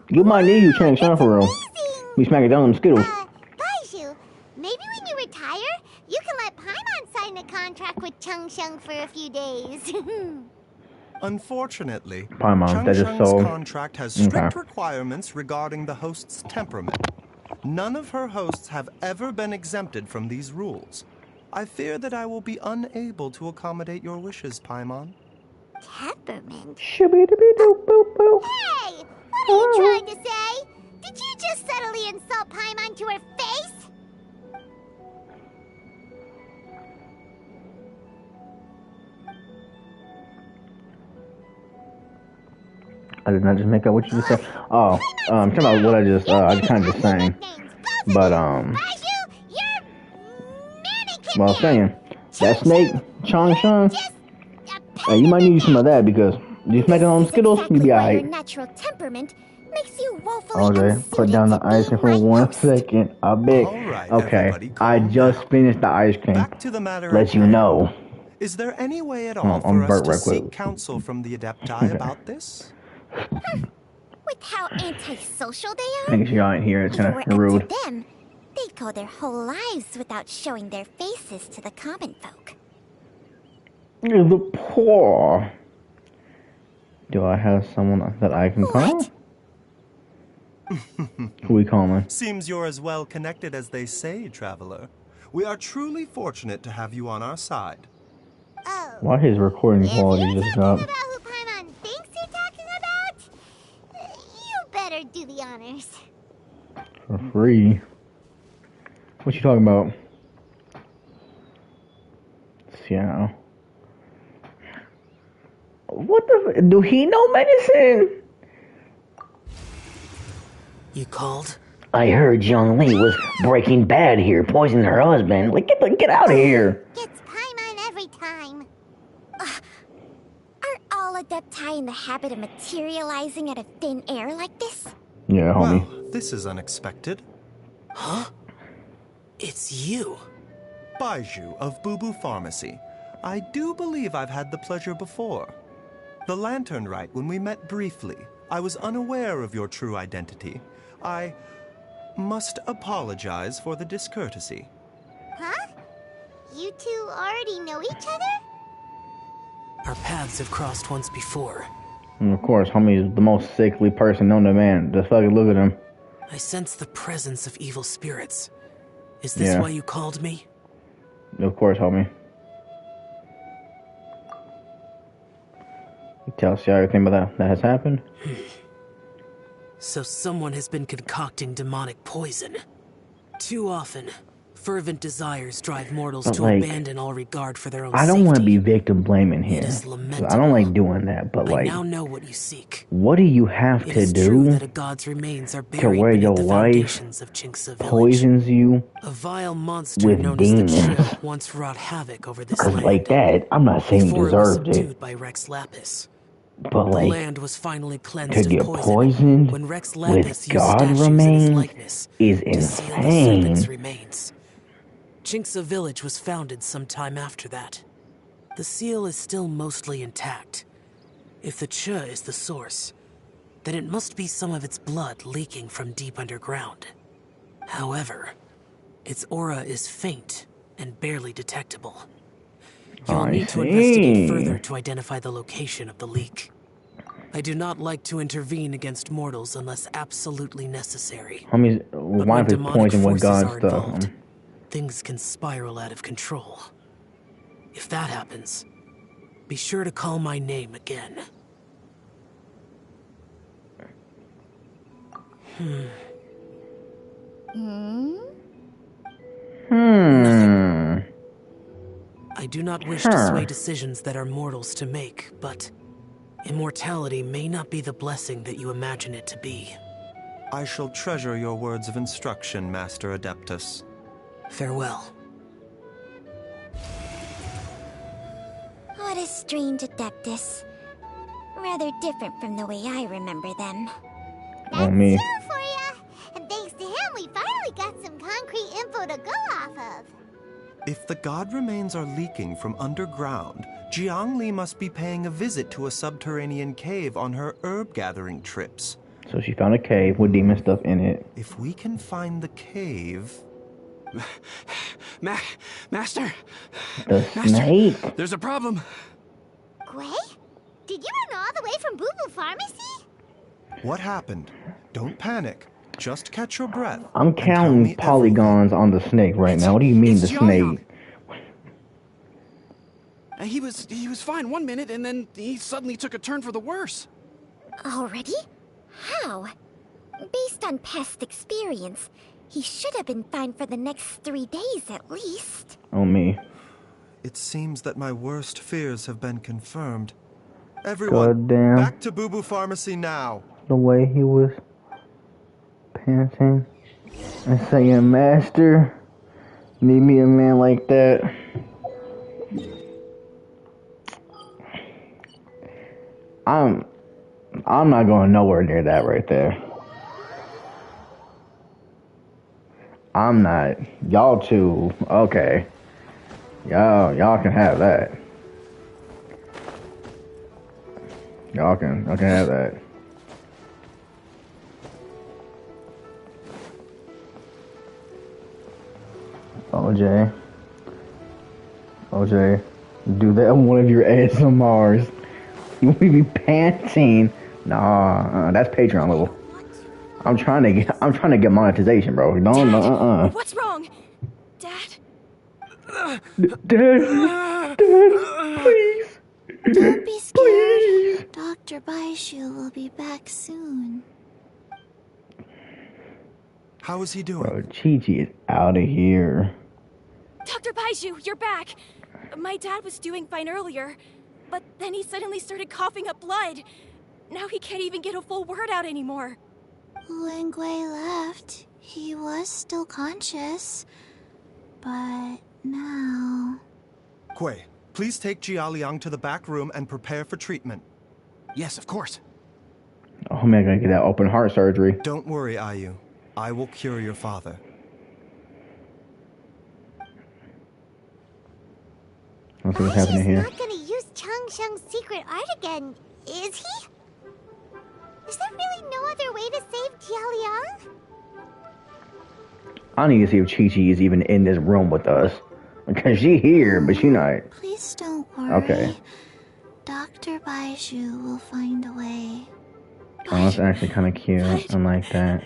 You might need you change something for real. Amazing! We smacking down them Skittles. Baizhu, maybe when you retire, you can let Paimon sign a contract with Changsheng for a few days. Unfortunately, Paimon, that is Changsheng's so... contract has strict Okay. requirements regarding the host's temperament. None of her hosts have ever been exempted from these rules. I fear that I will be unable to accommodate your wishes, Paimon. Temperament? Shibby-dibby-doo-boo-boo. Hey! What are you trying to say? Did you just subtly insult Paimon to her face? I did not just make up what you just said. Oh, talking about what I just kind of just sang. But, Baizhu, you're mannequin. well, I was saying, that snake, Changsheng, you might need some of that because you smacking on them Skittles, you be why your alright. natural temperament makes you woefully Okay, put down the ice cream for 1 second. I bet. All right, Okay, everybody, I calm just down. finished the ice cream. Back to the matter Let at you hand. know. Is there any way at Hold all on, for I'm us burnt to right quick. seek counsel from the Adepti Okay. about this? With how antisocial they are, Making sure y'all ain't here, it's if it kind were of up rude. to them, they'd go their whole lives without showing their faces to the common folk. The poor. Do I have someone that I can call? What? Who we calling? Seems you're as well connected as they say, traveler. We are truly fortunate to have you on our side. Oh. Why his recording If quality you're just talking dropped? about who Paimon thinks you're talking about, you better do the honors. For free? What you talking about? Yeah. What the? Do he know medicine? You called? I heard Jiang Li was Breaking Bad here, poisoning her husband. Like, get out of here. Gets Paimon every time. Aren't all Adepti in the habit of materializing out of thin air like this? Yeah, homie. Well, this is unexpected. Huh? It's you. Baizhu of Boo Boo Pharmacy. I do believe I've had the pleasure before. The Lantern Rite, when we met briefly, I was unaware of your true identity. I must apologize for the discourtesy. Huh? You two already know each other? Our paths have crossed once before. And of course, homie is the most sickly person known to man. Just fucking look at him. I sense the presence of evil spirits. Is this why you called me? Of course, homie. You tell us everything about that has happened? So someone has been concocting demonic poison. Too often, fervent desires drive mortals to abandon all regard for their own I don't want to be victim blaming here. I don't like doing that, but I now know what you seek. what do you have to do that a god's remains are to where your wife poisons you a vile monster with known demons? as the Chill once wrought havoc over this land. Like that, I'm not saying you deserved it. By Rex Lapis. But the like, land was finally cleansed to get of poison poisoned when Rex Lapis with God remains is insane. Jinxa Village was founded some time after that. The seal is still mostly intact. If the Cha is the source, then it must be some of its blood leaking from deep underground. However, its aura is faint and barely detectable. You'll need to investigate further to identify the location of the leak. I do not like to intervene against mortals unless absolutely necessary. Homies, why is poison with God stuff? Things can spiral out of control. If that happens, be sure to call my name again. I do not wish to sway decisions that are mortals to make, but immortality may not be the blessing that you imagine it to be. I shall treasure your words of instruction, Master Adeptus. Farewell. What a strange Adeptus. Rather different from the way I remember them. That's me. True for ya. And thanks to him, we finally got some concrete info to go off of. If the god remains are leaking from underground, Jiangli must be paying a visit to a subterranean cave on her herb-gathering trips. So she found a cave with demon stuff in it. If we can find the cave... Master? The snake? There's a problem. Gwei? Did you run all the way from Boo Boo Pharmacy? What happened? Don't panic. Just catch your breath. I'm counting polygons on the snake right now. What do you mean the snake? He was fine one minute, and then he suddenly took a turn for the worse. Already? How? Based on past experience, he should have been fine for the next 3 days at least. Oh, me. It seems that my worst fears have been confirmed. Everyone, back to Boo Boo Pharmacy now. The way he was panting and saying, Master, need me a man like that. I'm not going nowhere near that right there. I'm not. Y'all two, okay. Y'all can have that. Y'all can have that. OJ, do that on one of your ASMRs. You will be panting. Nah, that's Patreon level. I'm trying to get monetization, bro. No. What's wrong? Dad? Dad, please. Don't be scared. Dr. Baizhu will be back soon. How is he doing? Bro, Chi-Chi is out of here. Dr. Baizhu, you're back. My dad was doing fine earlier, but then he suddenly started coughing up blood. Now he can't even get a full word out anymore. When Gwei left, he was still conscious. But now... Gwei, please take Jialiang to the back room and prepare for treatment. Yes, of course. Oh man, gonna get that open heart surgery. Don't worry, Ayu. I will cure your father. Let's see what's happening here. He's not gonna use Chang Sheng's secret art again, is he? Is there really no other way to save Jialiang? I need to see if Chi-Chi is even in this room with us. Because she here, but she not. Please don't worry. Okay. Dr. Baizhu will find a way. Oh, that's actually kind of cute. I like that.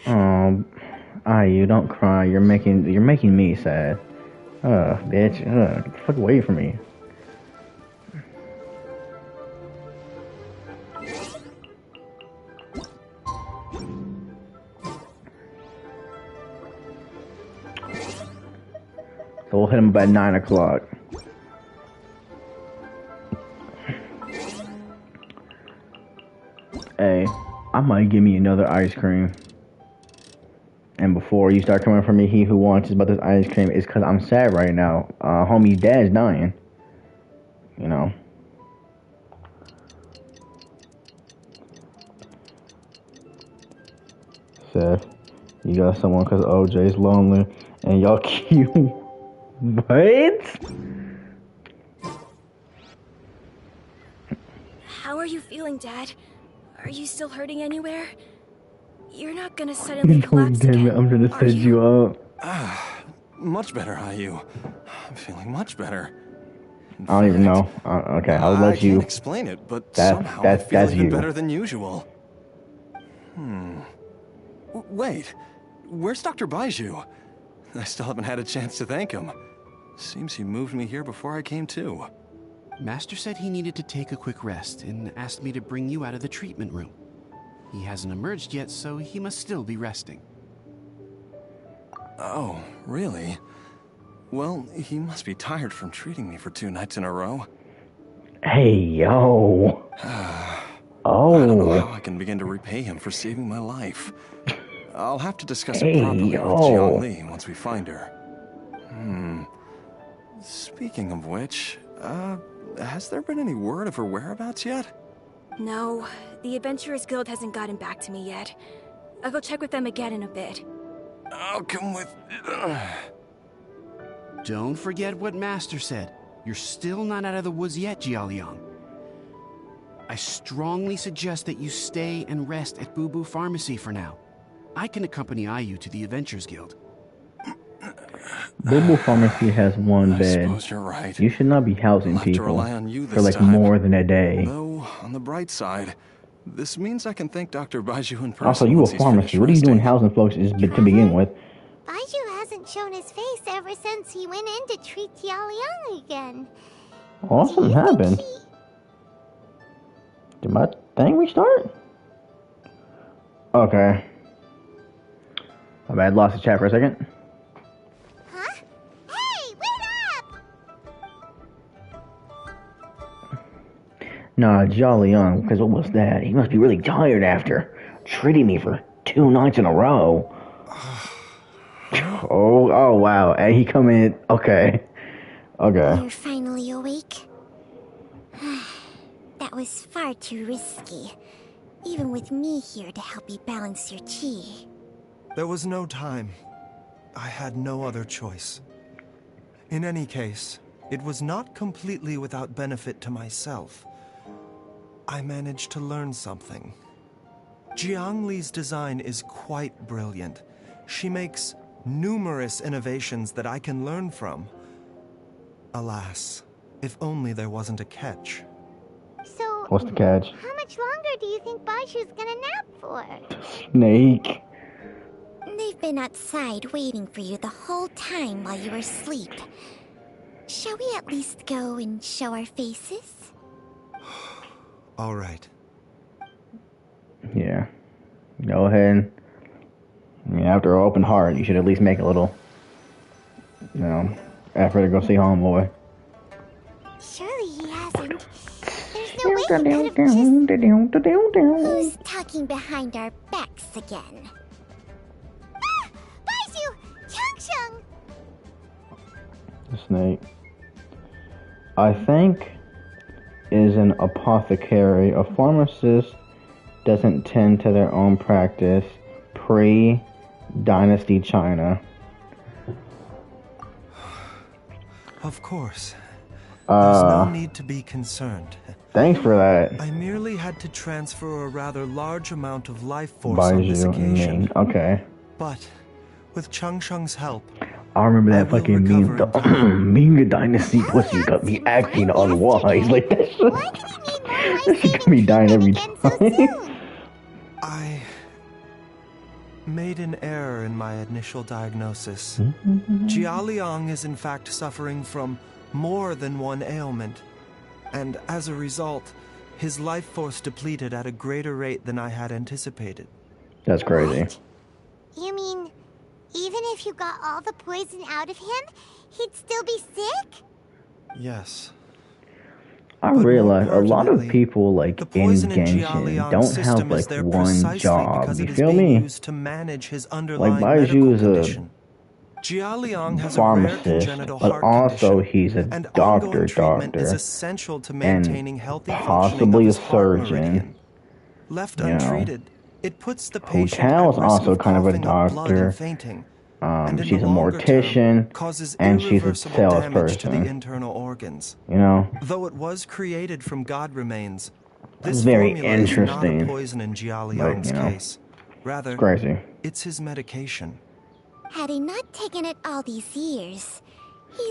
Oh, you don't cry. You're making me sad. Bitch. Get the fuck away from me. So we'll hit him about 9 o'clock. Hey, I might give me another ice cream. And before you start coming for me, he who wants about this ice cream is because I'm sad right now. Homie's dad's dying. You know. Seth, you got someone because OJ's lonely and y'all cute. What? How are you feeling, Dad? Are you still hurting anywhere? You're not gonna suddenly collapse Damn again, it, I'm gonna set you up. Much better, Ayu. I'm feeling much better. I don't even know. Okay, I'll let you. I can't explain it, but somehow I feel even better than usual. Wait, where's Dr. Baizhu? I still haven't had a chance to thank him. Seems he moved me here before I came to. Master said he needed to take a quick rest and asked me to bring you out of the treatment room. He hasn't emerged yet, so he must still be resting. Oh, really? Well, he must be tired from treating me for 2 nights in a row. Hey, yo. I don't know how I can begin to repay him for saving my life. I'll have to discuss it properly with Jiang Li once we find her. Speaking of which, has there been any word of her whereabouts yet? No, the Adventurers Guild hasn't gotten back to me yet. I'll go check with them again in a bit. I'll come with... Don't forget what Master said. You're still not out of the woods yet, Jialiang. I strongly suggest that you stay and rest at Boo Boo Pharmacy for now. I can accompany Ayu to the Adventurers Guild. Boo Boo Pharmacy has one bed. I suppose you're right. You should not be housing people for like more than a day. Though, on the bright side, this means I can thank Dr. Baizhu in person. Also, you a pharmacy. What are you doing housing folks to begin with? Baizhu hasn't shown his face ever since he went in to treat Jialiang again. Awesome happened. Did my thing restart? Okay. My bad, lost the chat for a second. Huh? Hey, wait up! Nah, Jialiang, because what was that? He must be really tired after treating me for 2 nights in a row. Oh wow. Hey, he come in. Okay. You're finally awake? That was far too risky. Even with me here to help you balance your chi. There was no time. I had no other choice. In any case, it was not completely without benefit to myself. I managed to learn something. Jiang Li's design is quite brilliant. She makes numerous innovations that I can learn from. Alas, if only there wasn't a catch. So, what's the catch? How much longer do you think Baizhu's gonna nap for? Snake. They've been outside waiting for you the whole time while you were asleep. Shall we at least go and show our faces? All right. Yeah. Go ahead. I mean, after an open heart, you should at least make a little, effort to go see homeboy. Surely he hasn't. There's no way he could have just... Who's talking behind our backs again? Ah! Baizhu! Changsheng! The snake. I think is an apothecary. A pharmacist doesn't tend to their own practice. Pre-Dynasty China. Of course. There's no need to be concerned. Thanks for that. I merely had to transfer a rather large amount of life force on this occasion. Okay. But with Changsheng's help, I remember that fucking meme. The being a dynasty pussy got me acting unwise. Like that shit. That shit got me dying every time. I made an error in my initial diagnosis. Jialiang is in fact suffering from more than one ailment, and as a result, his life force depleted at a greater rate than I had anticipated. That's crazy. What? You mean, even if you got all the poison out of him, he'd still be sick? Yes. I realize a lot of people like in Genshin don't have like one job. You feel me? Like Baizhu is a pharmacist, but also he's a doctor, and possibly a surgeon. Left untreated, it puts the Hu Tao is also kind of a doctor. She's a mortician, and she's a salesperson. You know, though it was created from god remains, this is very interesting. Not a poison in Jialiang's case. Rather, it's crazy. It's his medication. Had he not taken it all these years,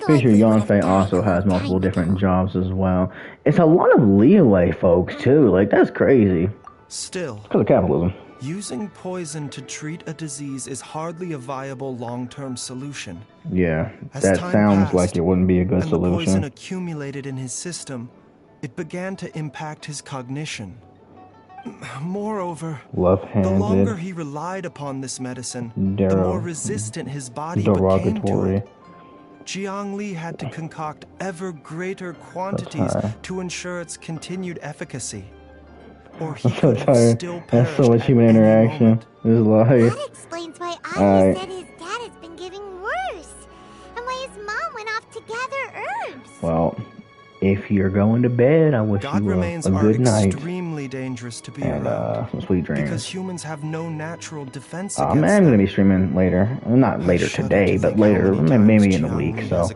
Pretty sure Yonfei also has multiple different jobs as well. It's a lot of leeway, folks, too. Like, that's crazy. Still, because of capitalism. Using poison to treat a disease is hardly a viable long-term solution. Yeah, that sounds passed, like it wouldn't be a good solution. The poison accumulated in his system, it began to impact his cognition. Moreover, the longer he relied upon this medicine, the more resistant his body became to it. Jiang Li had to concoct ever greater quantities to ensure its continued efficacy. Or he could have still perished. That's so much human interaction. This life. That explains why Aya said his dad has been getting worse, and why his mom went off to gather herbs. Well, if you're going to bed, I wish you a good night. Extremely dangerous to be and some sweet dreams. Because humans have no natural defense against them. I'm going to be streaming later. Not later today, but later, maybe in a week. So,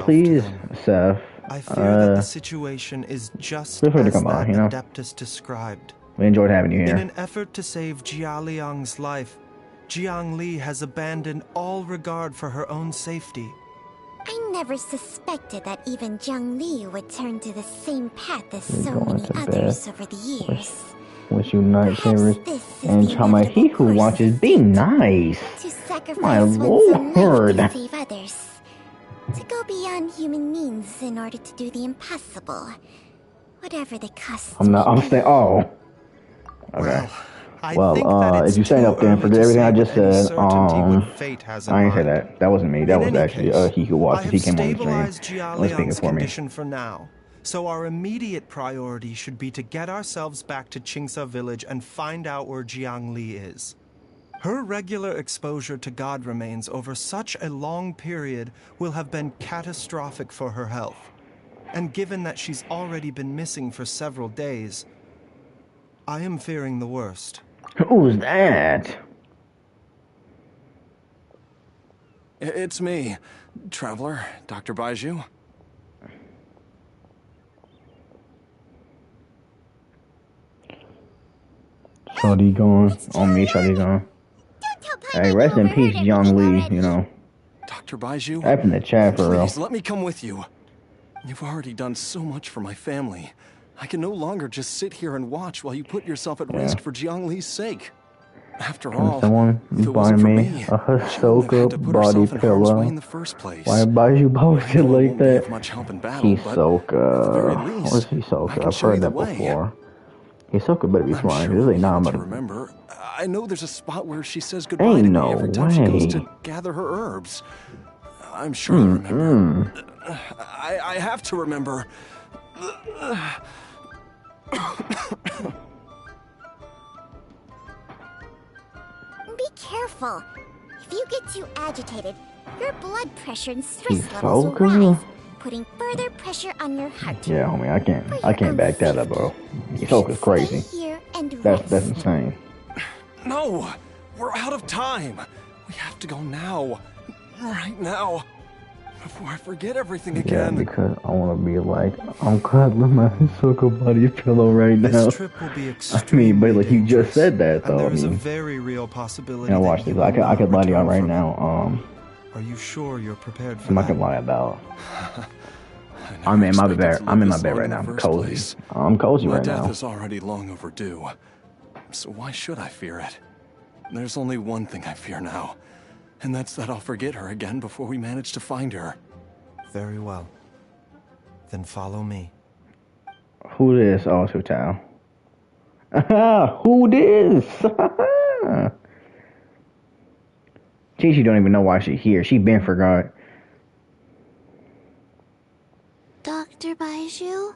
please, Seth. I fear that the situation is just feel free to as come that on, you know? Adeptus described. We enjoyed having you here. In an effort to save Jialiang's life, Jiang Li has abandoned all regard for her own safety. I never suspected that even Jiang Li would turn to the same path as so many others over the years. Wish you night terrors and Chama, he who watches, be nice. To sacrifice my lord. To save others. To go beyond human means in order to do the impossible. Whatever the cost. I'm saying, oh. Okay. Well, if you stand up there for everything I just said, I ain't say that. That wasn't me. That was actually he who watches. He came on the stream. Was speaking for me. For now. So our immediate priority should be to get ourselves back to Qingsa village and find out where Jiang Li is. Her regular exposure to god remains over such a long period will have been catastrophic for her health. And given that she's already been missing for several days, I am fearing the worst. Who's that? It's me, Traveler, Dr. Baizhu. Shawty gone. On me, Shawty gone. Hey, rest in peace, Jiang Li, you know. Dr. Baizhu, type in the chat for real. Please let me come with you. You've already done so much for my family. I can no longer just sit here and watch while you put yourself at risk for Jiang Li's sake. After all, someone buy me a Hisoka body pillow. Why Baizhu posted like that? Hisoka. What's Hisoka? I've heard that before. Hisoka better be smart. This ain't not about remember. I know there's a spot where she says goodbye to me every time she goes to gather her herbs. I'm sure I remember. I have to remember. Be careful. If you get too agitated, your blood pressure and stress levels will rise, putting further pressure on your heart. Yeah, homie, I can't back that up, bro. Hisoka's crazy. That's insane. No, we're out of time. We have to go now. Right now. Before I forget everything again. Yeah, because I want to be like, I'm cuddling my Hisoka body pillow right now. This trip will be extremely but like you just said that though. And there's a very real possibility. Watch this. I could lie to y'all right now. Are you sure you're prepared for I'm not that? gonna lie about. I'm in my bed. I'm in my bed right now. I'm cozy. I'm cozy right now. My death is already long overdue. So why should I fear it? There's only one thing I fear now, and that's that I'll forget her again before we manage to find her. Very well. Then follow me. Who this? Oh, it's Hotel. Who this? Chi don't even know why she's here. She been forgot. Dr. Baizhu,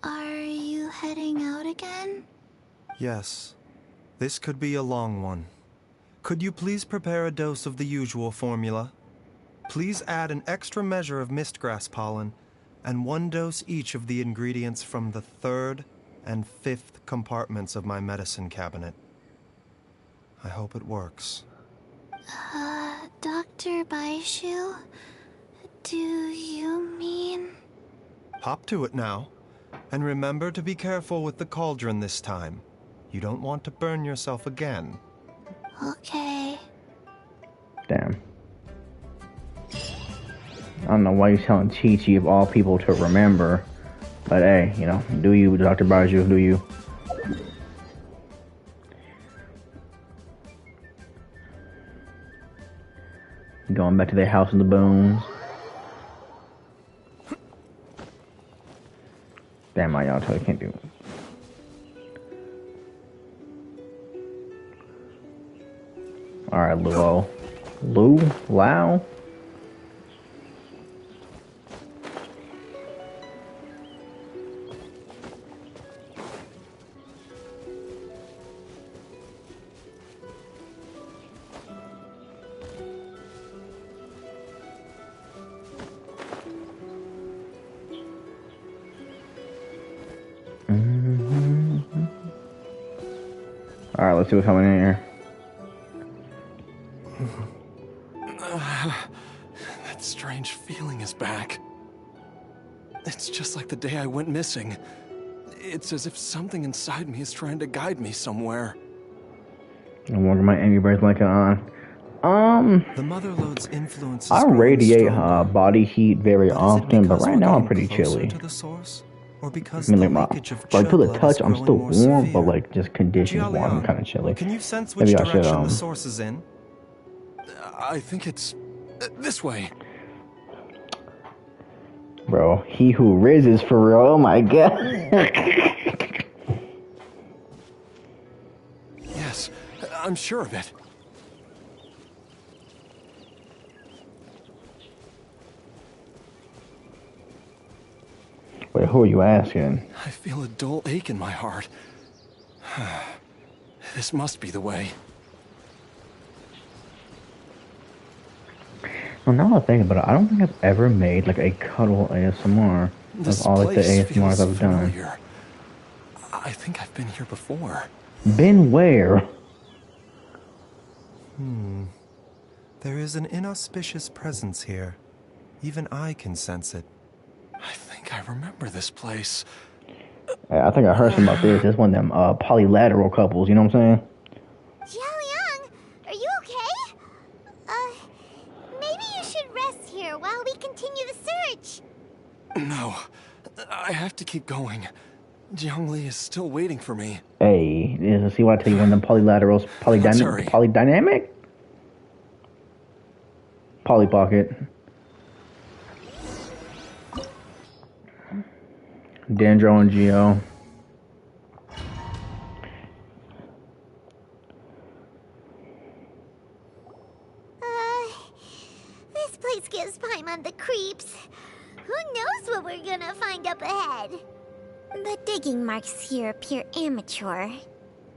are you heading out again? Yes. This could be a long one. Could you please prepare a dose of the usual formula? Please add an extra measure of mistgrass pollen and 1 dose each of the ingredients from the 3rd and 5th compartments of my medicine cabinet. I hope it works. Dr. Baizhu, do you mean... Hop to it now. And remember to be careful with the cauldron this time. You don't want to burn yourself again. Okay. Damn. I don't know why you're telling Chi of all people to remember. But hey, you know, do you, Dr. Baizhu, do you? Going back to their house in the bones. Damn, my y'all totally can't do it. Alright, Luo. Lao? Alright, let's see what's coming in here. That strange feeling is back. It's just like the day I went missing. It's as if something inside me is trying to guide me somewhere. No wonder my Angry Birds blanket on. The mother lode's influence is I radiate body heat very often, but right now I'm pretty chilly. To the source? Or because I mean, like, to the touch, I'm still warm, but like just conditions warm, I'm kind of chilly. Can you sense which direction the source is in? I think it's this way. Bro, he who rises for real. Oh my god. Yes, I'm sure of it. Wait, who are you asking? I feel a dull ache in my heart. This must be the way. Well, now I think about it, I don't think I've ever made like a cuddle ASMR. That's all like the ASMRs I've done. I think I've been here before. Been where? There is an inauspicious presence here. Even I can sense it. I think I remember this place. I think I heard something about this. It's one of them polylateral couples, you know what I'm saying? Jiaoliang, are you okay? Maybe you should rest here while we continue the search. No, I have to keep going. Jiangli is still waiting for me. Hey, see what I tell you, one of them polylaterals, polydynamic? Poly pocket. Dendro and Geo. This place gives Paimon the creeps. Who knows what we're gonna find up ahead? The digging marks here appear amateur.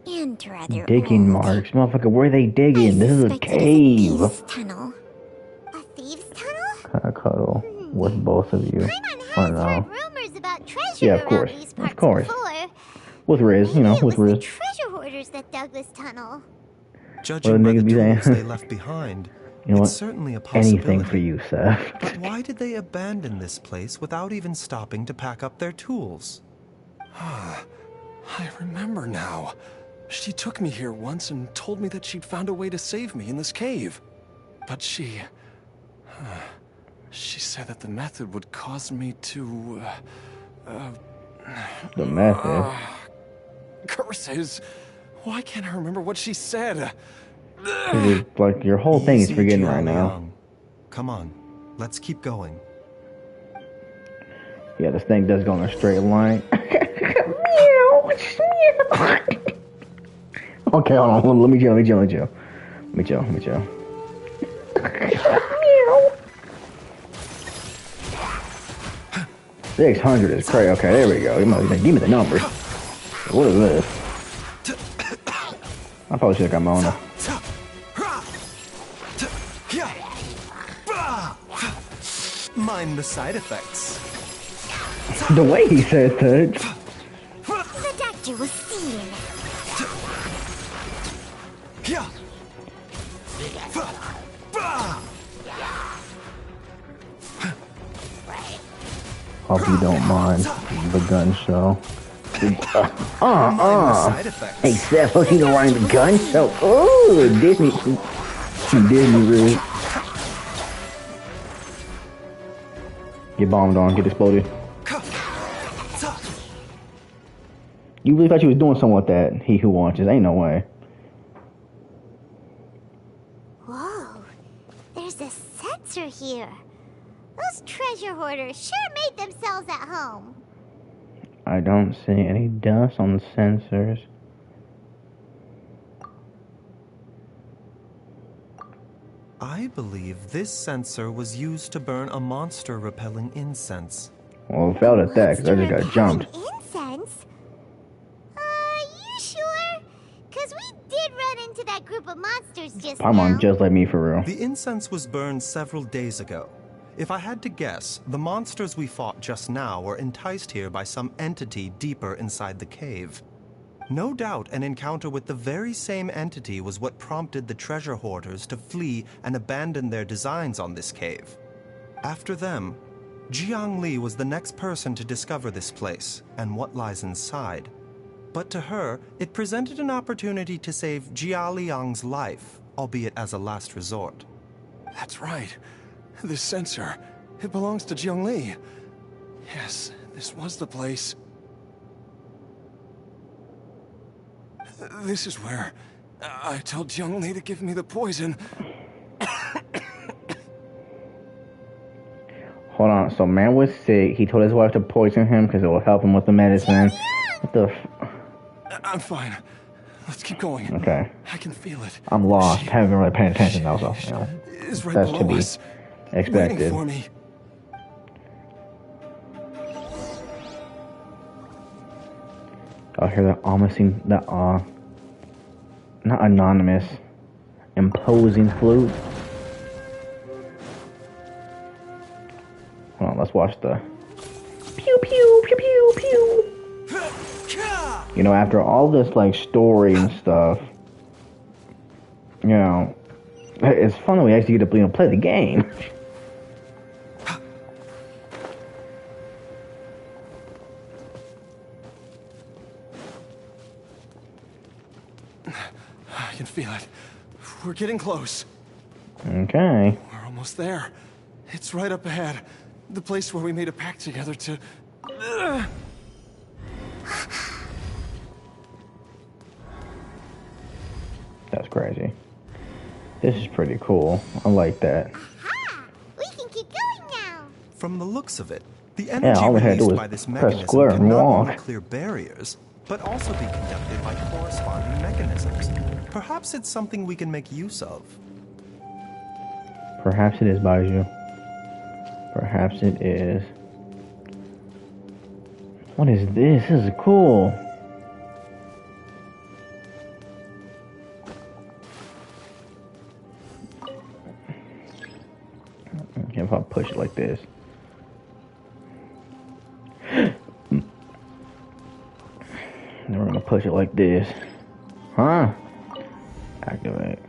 And rather digging old. marks? Motherfucker, where are they digging? This is a cave. A thieves' tunnel. A thieves' tunnel? Kind of cuddle with both of you. Paimon has heard rumors about treasure yeah, of course. around these parts Of course. before. With Riz, you know, Maybe with it was Riz. the treasure hoarders that dug this tunnel. Judging by the tools they left behind, you know it's what? certainly a possibility. Anything for you, Seth. But why did they abandon this place without even stopping to pack up their tools? I remember now. She took me here once and told me that she'd found a way to save me in this cave. But she She said that the method would cause me to, The method? Curses! Why can't I remember what she said? Like, your whole thing is forgetting right now. Young. Come on, let's keep going. Yeah, this thing does go in a straight line. Okay, hold on. Let me chill. 600 is crazy. Okay, there we go. Give me the numbers. What is this? I probably should have got Mona. Mind the side effects. The way he says that. The doctor was seeing. Hope you don't mind the gun show. Hey, Seth, hope you don't mind the gun show. Oh, Disney rude. Get bombed on, get exploded. You really thought you was doing something with that? He who watches, ain't no way. Whoa, there's a sensor here. Those treasure hoarders sure made themselves at home. I don't see any dust on the sensors. I believe this sensor was used to burn a monster-repelling incense. Well, it failed at that because I just got jumped. Incense? You sure? Because we did run into that group of monsters just Paimon now. just like me for real. The incense was burned several days ago. If I had to guess, the monsters we fought just now were enticed here by some entity deeper inside the cave. No doubt an encounter with the very same entity was what prompted the treasure hoarders to flee and abandon their designs on this cave. After them, Jiang Li was the next person to discover this place and what lies inside. But to her, it presented an opportunity to save Jia Liang's life, albeit as a last resort. That's right. This sensor, it belongs to Jiang Li. Yes, this was the place. This is where I told Jiang Li to give me the poison. Hold on, so man was sick. He told his wife to poison him because it will help him with the medicine. What the I'm fine. Let's keep going. Okay. I can feel it. I'm lost. Haven't been really paying attention though, so you know, It's right that's to below be us. expected. Waiting for me. I hear that almost that not anonymous, imposing flute. Hold on, let's watch the pew pew pew pew pew. You know, after all this like story and stuff, you know, it's fun that we actually get to play the game. I can feel it. We're getting close. Okay. We're almost there. It's right up ahead. The place where we made a pact together to... That's crazy. This is pretty cool. I like that. Aha! We can keep going now. From the looks of it, the energy all we had to do released was by this press mechanism square can and not walk. only clear barriers, but also be conducted by corresponding mechanisms. Perhaps it's something we can make use of. Perhaps it is, Baizhu. Perhaps it is. What is this? This is cool. Okay, if I push it like this. Then we're gonna push it like this. Huh? Activate.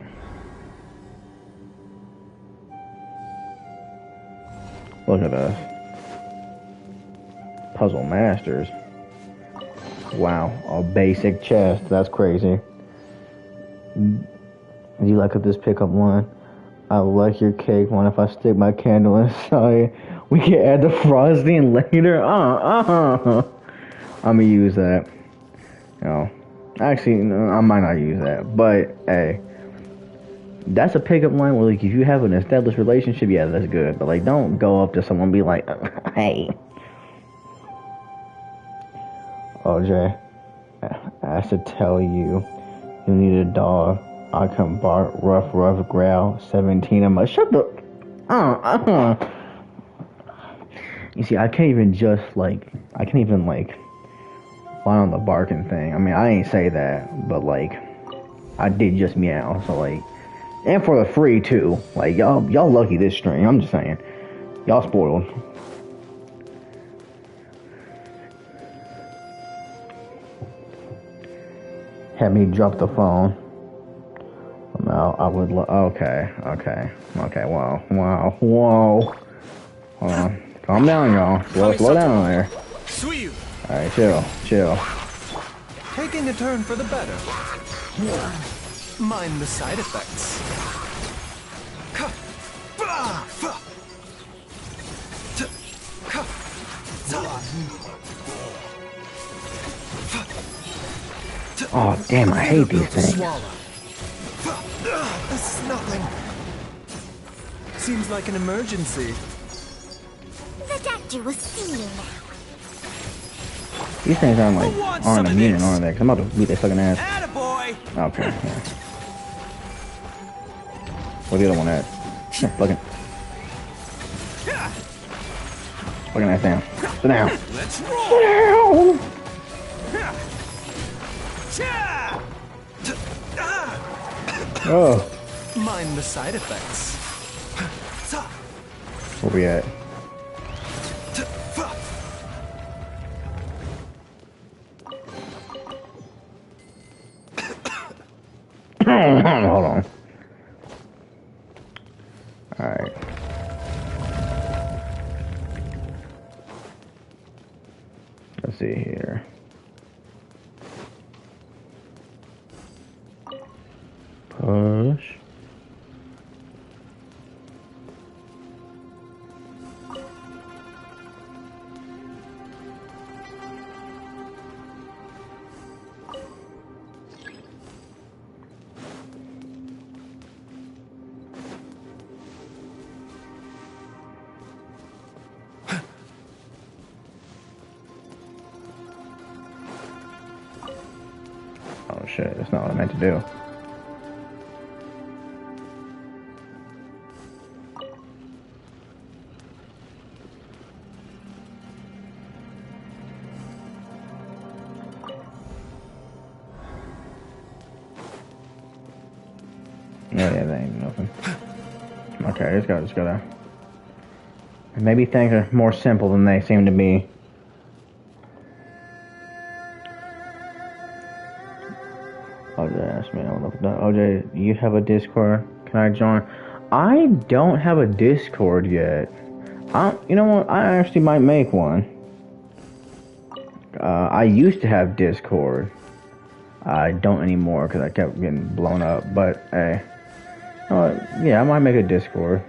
Look at us. Puzzle masters. Wow, a basic chest. That's crazy. Do you like this pickup one? I like your cake one. If I stick my candle inside, we can add the frosting later. I'm gonna use that. You know, actually, no, I might not use that. But hey, that's a pickup line where, like, if you have an established relationship, yeah, that's good. But like, don't go up to someone and be like, "Hey, OJ, I should tell you, you need a dog. I can bark, rough, growl, 17. I'm like, shut the, You see, I can't even lie on the barking thing. I mean, I ain't say that, but like, I did just meow. So like, and for the free too. Like, y'all lucky this string. I'm just saying, y'all spoiled. Had me drop the phone. No, I would. Okay. Whoa. Hold on. Calm down, y'all. Slow down there. All right, chill. Taking a turn for the better. Mind the side effects. Oh, damn, I hate these things. This is nothing. Seems like an emergency. The doctor will see you now. These things aren't immune, aren't they? 'Cause I'm about to beat their fucking ass. Attaboy! Okay. Yeah. Where's the other one at? Yeah, fucking ass down. Sit down. Let's roll! Oh. Mind the side effects. Where we at? Hold on. Alright. Let's see here. Push. Oh shit, that's not what I meant to do. Yeah, that ain't nothing. Okay, just gotta. Maybe things are more simple than they seem to be. OJ asked me, OJ, you have a Discord? Can I join? I don't have a Discord yet. You know what? I actually might make one. I used to have Discord. I don't anymore because I kept getting blown up. But hey, yeah, I might make a Discord.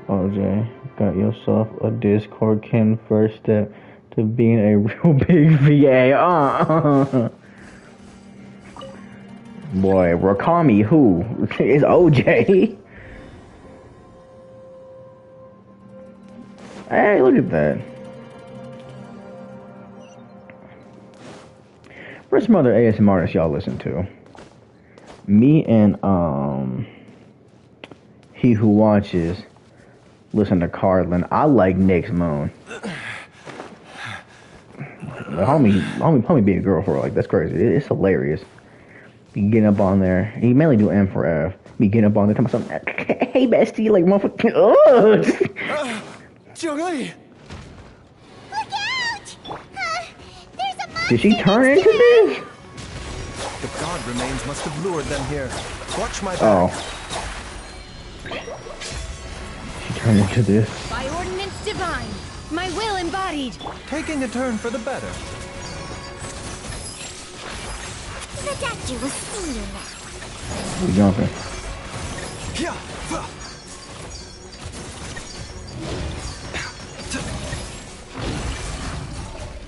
OJ, got yourself a Discord, Ken. First step to being a real big VA. Boy, Rakami, who is OJ? Hey, look at that. Where's some other ASMR artists y'all listen to? Me and He Who Watches listen to Cardland. I like Nick's Moon. The homie being a girl for her, like, that's crazy. It's hilarious. Be getting up on there. He mainly do M for F. Be getting up on there, talking about something. Hey, bestie, like, motherfucker. Zhongli! Look out! There's a monster. Did she turn into this? The god remains must have lured them here. Watch my back. Oh. She turned into this. By ordinance divine, my will embodied. Taking a turn for the better. The doctor will see you now. We're jumping.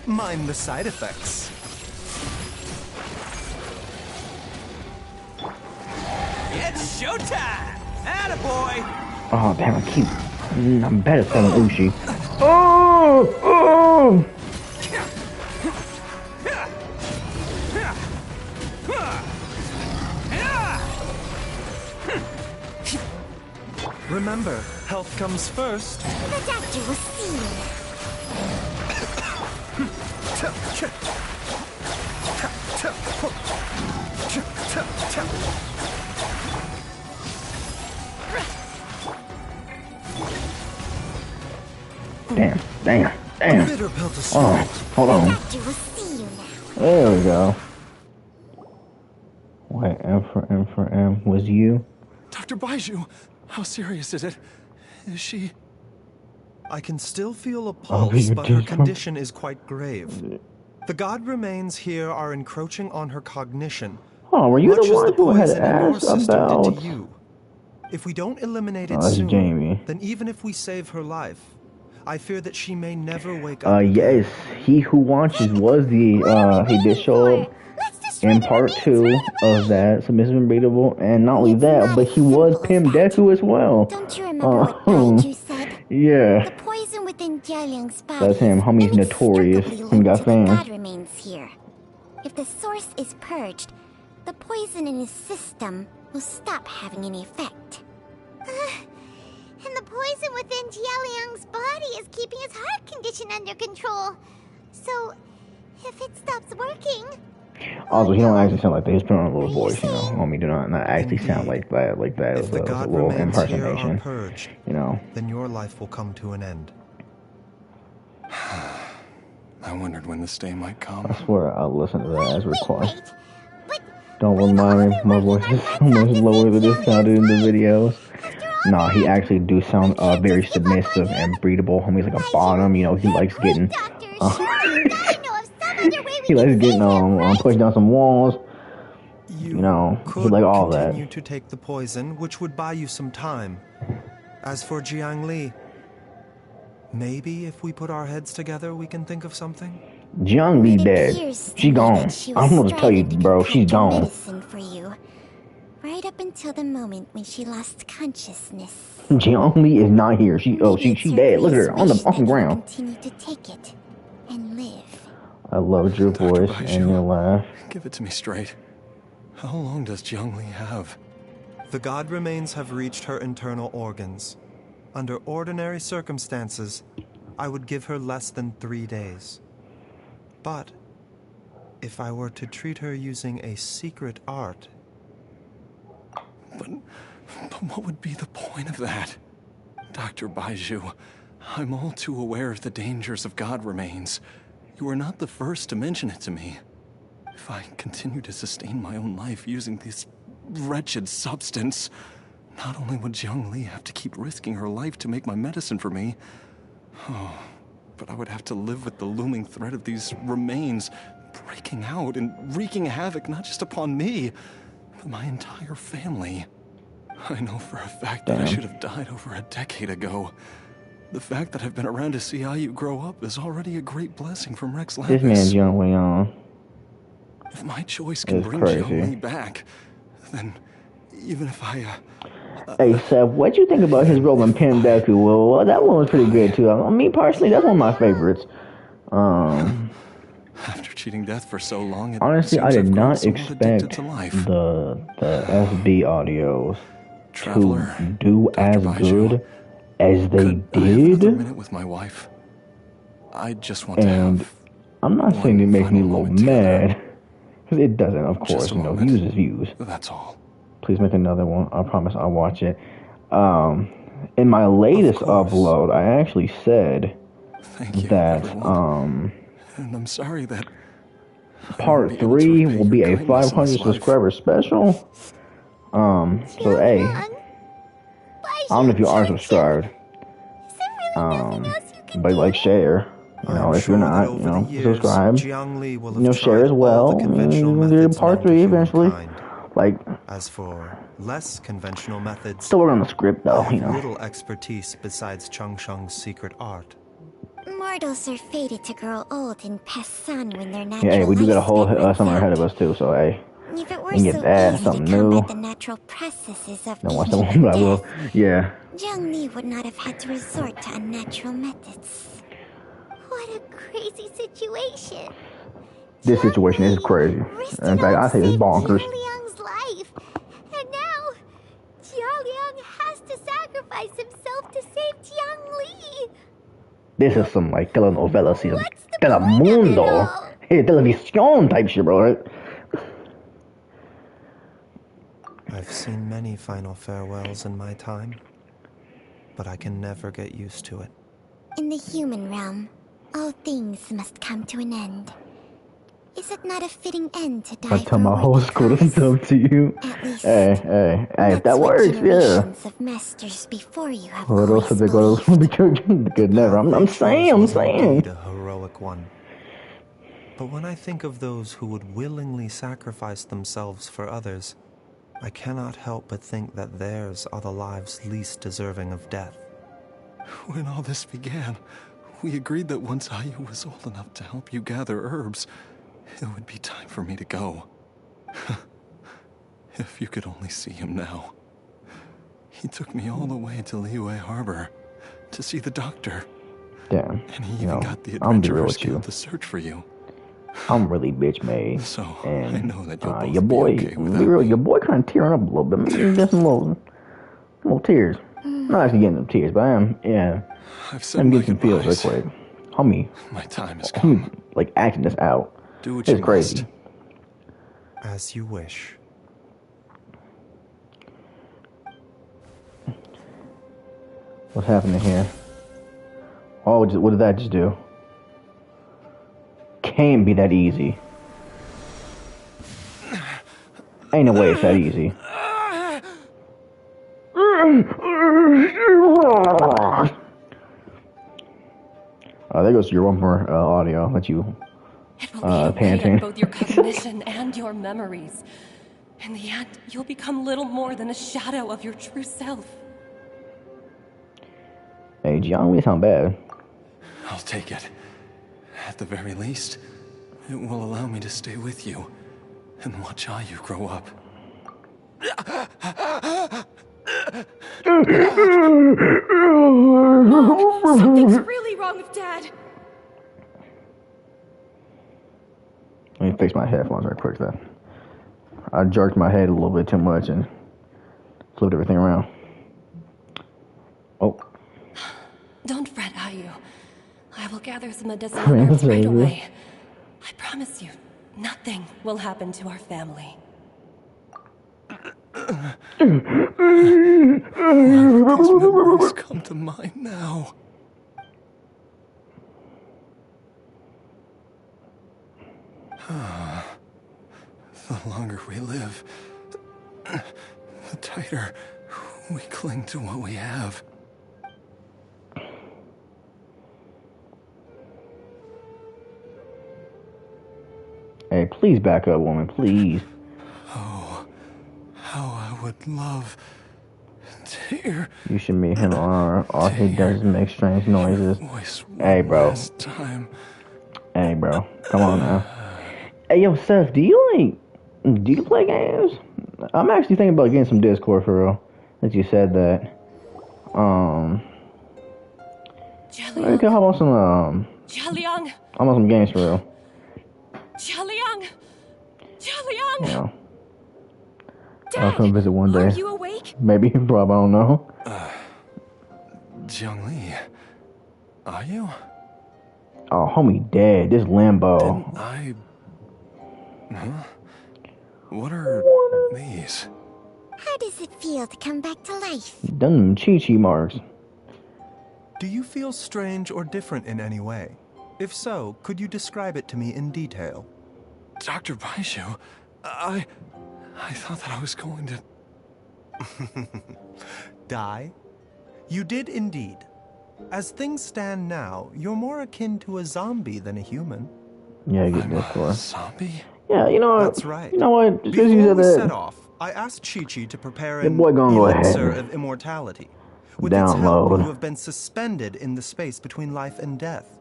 Mind the side effects. It's showtime! Attaboy! Oh, damn, I'm better selling Uchi. Oh! Oh! Remember, health comes first. The doctor will see you now. Damn. Bitter pill to swallow. Oh, hold on. The doctor will see you now. There we go. Wait, M for M was you? Dr. Baizhu, how serious is it? Is she... I can still feel a pulse, but her different? condition is quite grave. The god remains here are encroaching on her cognition. Oh, were you much the as one who had poison in your asked system about? did to you. If we don't eliminate it that's soon, Jamie. then even if we save her life, I fear that she may never wake up. Yes, he who watches was the he did show up in part 2 of that Submissive and Breedable, and not only that, but he was Pim Deku as well. Don't you remember what Baizhu said? Yeah. The poison within Jialiang's body That's him. Homie's notorious. He got the fans. god remains here. If the source is purged, the poison in his system will stop having any effect. And the poison within Jialiang's body is keeping his heart condition under control. So, if it stops working... Also, he don't actually sound like that. He's putting on a little voice, you know. Homie do not actually sound like that. Like that. If It the was a god little remains here impersonation. unpurged, You know. then your life will come to an end. I wondered when this day might come. I swear I'll listen to that as required. Don't remind me, my voice is so much lower than it sounded in the videos. Nah, he actually do sound very submissive and breedable. Homie's like a bottom, you know, he likes getting he likes getting pushed down some walls. You know, he like all that. Continue to take the poison, which would buy you some time. As for Jiang Li, maybe if we put our heads together, we can think of something. Jiang Li dead. She gone. I don't know what to tell you, bro. She's gone. Medicine for you. Right up until the moment when she lost consciousness. Jiang Li is not here. She dead. Look at her on the ground. Continue to take it and live. I loved your voice and your laugh. Give it to me straight. How long does Jiang Li have? The god remains have reached her internal organs. Under ordinary circumstances, I would give her less than 3 days. But if I were to treat her using a secret art... But what would be the point of that? Dr. Baizhu, I'm all too aware of the dangers of god remains. You are not the first to mention it to me. If I continue to sustain my own life using this wretched substance, not only would Jiang Li have to keep risking her life to make my medicine for me, but I would have to live with the looming threat of these remains breaking out and wreaking havoc not just upon me, but my entire family. I know for a fact that I should have died over a decade ago. The fact that I've been around to see how you grow up is already a great blessing from Rex Lapis. This man's Young Leon. If my choice can bring crazy. Jiang Li back, then even if I... Hey, Seth, what'd you think about his role in Pim Deku? Well, that one was pretty good, too. I mean, personally, that's one of my favorites. After cheating death for so long, Honestly, I did not expect to life. the SB audios Traveler, to do as Baizhu, good as they I have did. another minute with my wife. I just want to And have I'm not saying it makes me a little mad. Because it doesn't, of Just course. a You know, moment. views is views. That's all. Please make another one. I promise I'll watch it. In my latest upload, I actually said Thank you, that everyone. And I'm sorry that part 3 will be a 500 subscriber special. So hey, I don't know if you are subscribed. But like, share. You know, if you're not, you know, subscribe. Jiangli will You know, have share tried as well. all the conventional We'll do methods part known to 3 eventually. humankind. Like, As for less conventional methods, still working on the script though, I have you know. little expertise besides Chang Sheng's secret art. Mortals are fated to grow old and pass on when their natural Yeah, hey, we do got a whole lifespan summer runs ahead out. of us too, so hey. If it were We can get so that, easy something to new. combat the natural processes of Don't watch aging that and one, but I will. death, Yeah. Jiangli would not have had to resort to unnatural methods. What a crazy situation. This situation is crazy. In fact, I think it's bonkers. Jialiang's life. And now, Jialiang has to sacrifice himself to save Jiangli. This is some like telenovela, see, Telemundo, hey, televisión type shit, bro, right? I've seen many final farewells in my time, but I can never get used to it. In the human realm, all things must come to an end. Is it not a fitting end to die I tell for my a whole worthy school cause? stuff to you. At least, Hey, if that what works, yeah. generations of masters before you have What else always did they go to good never? I'm saying. Indeed a heroic one. But when I think of those who would willingly sacrifice themselves for others, I cannot help but think that theirs are the lives least deserving of death. When all this began, we agreed that once Ayu was old enough to help you gather herbs, it would be time for me to go. If you could only see him now. He took me all the way to Liyue Harbor to see the doctor. Damn. And he even got the I'm be real adventurers with you. guild to search for you. I'm really bitch made. So, and I know that you'll both your boy, be okay with be real, your boy kind of tearing up a little bit. Maybe just some little tears. I'm not actually getting some tears, but I am, yeah. I'm getting some feels real quick. Homie. My time is come. Like acting this out. Do what it's you crazy. must. As you wish. What's happening here? Oh, what did that just do? Can't be that easy. Ain't no way it's that easy. There goes your one more audio. Let you pay attention. Both your cognition and your memories. In the end, you'll become little more than a shadow of your true self. Hey, John, we sound bad. I'll take it. At the very least, it will allow me to stay with you and watch Ayu grow up. Mom, something's really wrong with Dad. Let me fix my headphones right quick, though. I jerked my head a little bit too much and flipped everything around. Oh. Don't fret, Ayu. I will gather some medicinal herbs right away. I promise you, nothing will happen to our family. These memories come to mind now. The longer we live, the tighter we cling to what we have. Hey, please back up, woman, please. Oh, how I would love to hear. You should meet him on all he does is make strange noises. Hey, bro. Hey, bro. Come on now. Hey, yo, Seth, do you play games? I'm actually thinking about getting some Discord for real. That you said that. I can hop on some Jialiang! I'm on some games for real. Jialiang! Jialiang! Yeah. Dad, I'll come visit one day. Are you awake? Maybe, probably, I don't know. Jiangli, are you? Oh, homie dead. This limbo. Huh? What are these? How does it feel to come back to life? Done Chi-Chi marks. Do you feel strange or different in any way? If so, could you describe it to me in detail? Dr. Baizhu, I thought that I was going to... Die? You did indeed. As things stand now, you're more akin to a zombie than a human. Yeah, I get Discord. Zombie? Yeah, you know what? That's right. You know what? Just Before we set that. off, I asked Chi-Chi to prepare Your an boy gonna go elixir ahead of immortality. and With its help, download. you have been suspended in the space between life and death.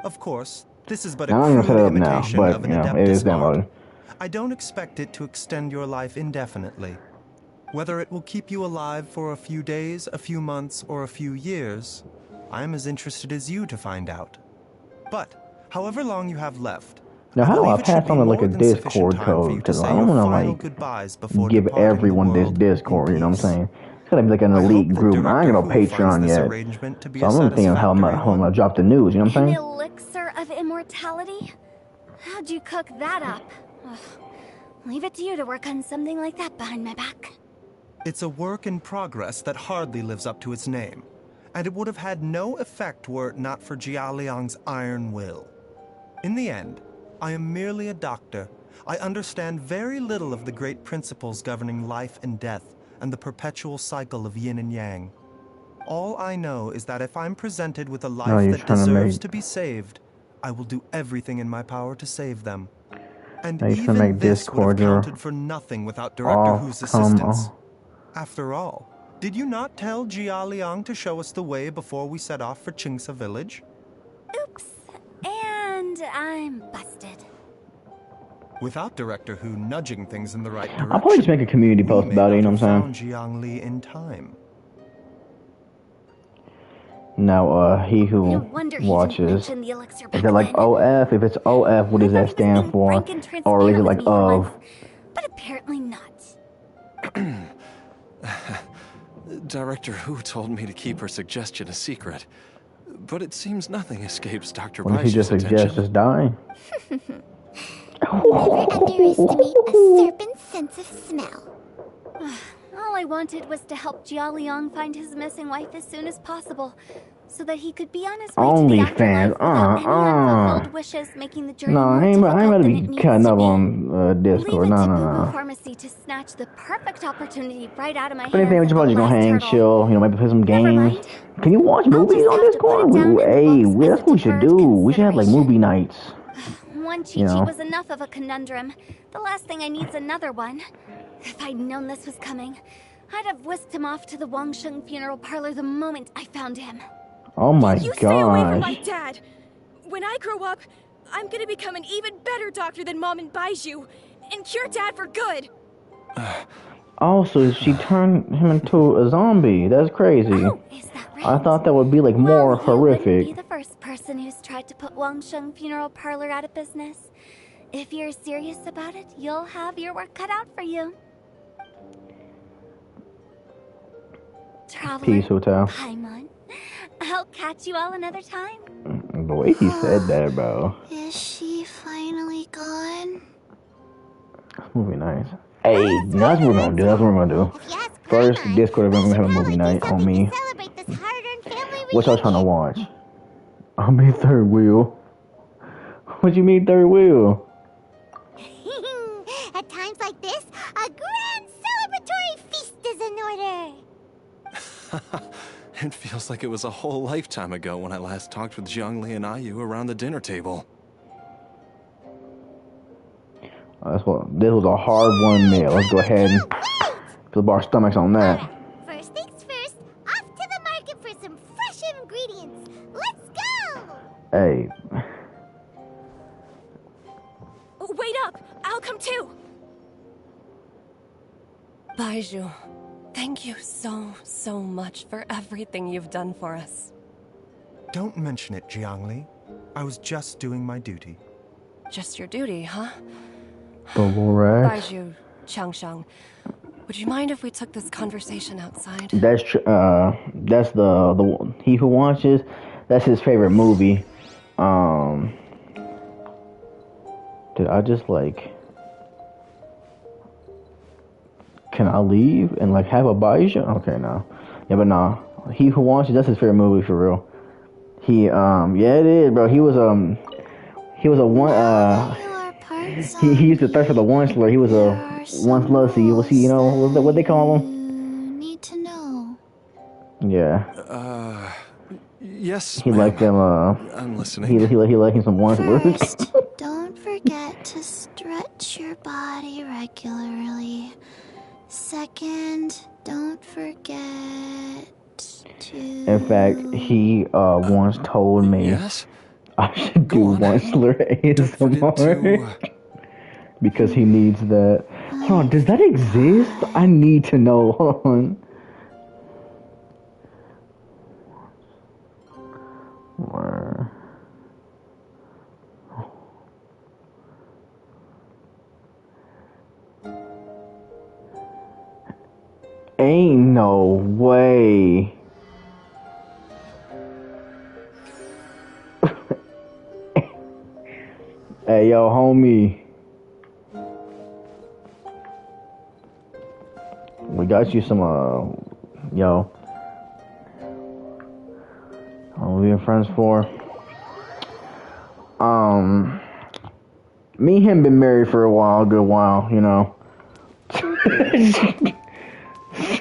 Of course, this is but a Now, I'm gonna set crude it up now, imitation but of an you know, it adeptus is art. downloading. I don't expect it to extend your life indefinitely. Whether it will keep you alive for a few days, a few months, or a few years, I am as interested as you to find out. But, however long you have left, Now, how do I believe it should pass be on like more a than sufficient Discord time for you code? to Because say I don't your want to final like goodbyes before give departing the everyone this world Discord. in You know what I'm peace. saying? It's gotta be like an I elite hope that group. I ain't Director got no Who finds Patreon this yet, arrangement to be so a I'm thinking how I'm satisfactory gonna one. drop the news. You know what I'm An saying? elixir of immortality? How'd you cook that up? Ugh. Leave it to you to work on something like that behind my back. It's a work in progress that hardly lives up to its name, and it would have had no effect were it not for Jia Liang's iron will. In the end, I am merely a doctor. I understand very little of the great principles governing life and death and the perpetual cycle of yin and yang. All I know is that if I'm presented with a life you're that trying to deserves make- to be saved, I will do everything in my power to save them. And Now you're trying to even make this would have Discord your counted for nothing without Director Who's come assistance. on. After all, did you not tell Jia Liang to show us the way before we set off for Qingce Village? Oops. And I'm busted. Without Director Who nudging things in the right direction, I'll probably just make a community we post may about it. You know not what I'm have saying? found Jiang Li in time. Now, he who No wonder he didn't watches, mention the elixir back is it like then. OF? If it's OF, what does that stand for? Frank and Or is it transparent like with me for of? once, but apparently not. Director Who told me to keep her suggestion a secret, but it seems nothing escapes Dr. What if he just Baizhu's suggests attention. just dying? Never underestimate a serpent's sense of smell. All I wanted was to help Jia Liang find his missing wife as soon as possible, so that he could be on his way to the OnlyFans, afterlife without any unfulfilled wishes, making the journey No, more I ain't difficult about to than be it needs cutting to up be. on Leave Discord. it No, to no, Boo Boo no. Pharmacy to snatch the perfect opportunity right out of my If anything, hands. we're at just the gonna last hang, hurdle. chill. You know, maybe play some Never games. mind. Can you watch I'll movies just on have to put Discord? it down in the Hey, books as that's a what we should deferred do. We should have like consideration. movie nights. One You Chi-Chi know. was enough of a conundrum. The last thing I need's another one. If I'd known this was coming, I'd have whisked him off to the Wangsheng funeral parlor the moment I found him. Oh my You stay away from my gosh. dad! When I grow up, I'm gonna become an even better doctor than Mom and Baizhu, and cure Dad for good! Also, she turned him into a zombie. That's crazy. Oh, is that right? I thought that would be like more Well, you wouldn't horrific. be the first person who's tried to put Wangsheng funeral parlor out of business. If you're serious about it, you'll have your work cut out for you. Traveler, Peace, hotel. Paimon. I'll catch you all another time. The way he said that, bro. Is she finally gone? That's movie night. Hey, that's what we're gonna do. That's what we're gonna do. First, Discord, we're gonna have a movie night on me. Celebrate this hard-earned family What y'all trying to watch? I'll be third wheel. What you mean third wheel? At times like this, a grand celebratory feast is in order. It feels like it was a whole lifetime ago when I last talked with Zhongli and Ayu around the dinner table. This was a hard-won meal. Let's go ahead and fill our stomachs on that. First things first, off to the market for some fresh ingredients. Let's go! Hey, Wait up! I'll come too! Baizhu, thank you so much for everything you've done for us. Don't mention it, Jiangli. I was just doing my duty. Just your duty, huh? Bubble Rex. Baizhu, Changshang, would you mind if we took this conversation outside? That's the He Who Watches. That's his favorite movie. Did I just like? Can I leave and like have a Baizhu? Okay, no. Yeah, but no. He Who Watches. That's his favorite movie for real. Yeah, it is, bro. He was a one. He used to thirst for the one slur. He was a one slussy. Was he? You know what they call him? Need to know. Yeah. Yes, He ma'am. liked them. I'm listening. He liked him some one words. First, don't forget to stretch your body regularly. Second, don't forget to... In fact, he once told me I should do Onceler ASMR because he needs that. Hold on, does that exist? I need to know. Hold on. Where? Ain't no way. Hey, yo, homie. We got you some, yo. What we been friends for? Me and him been married for a good while, you know.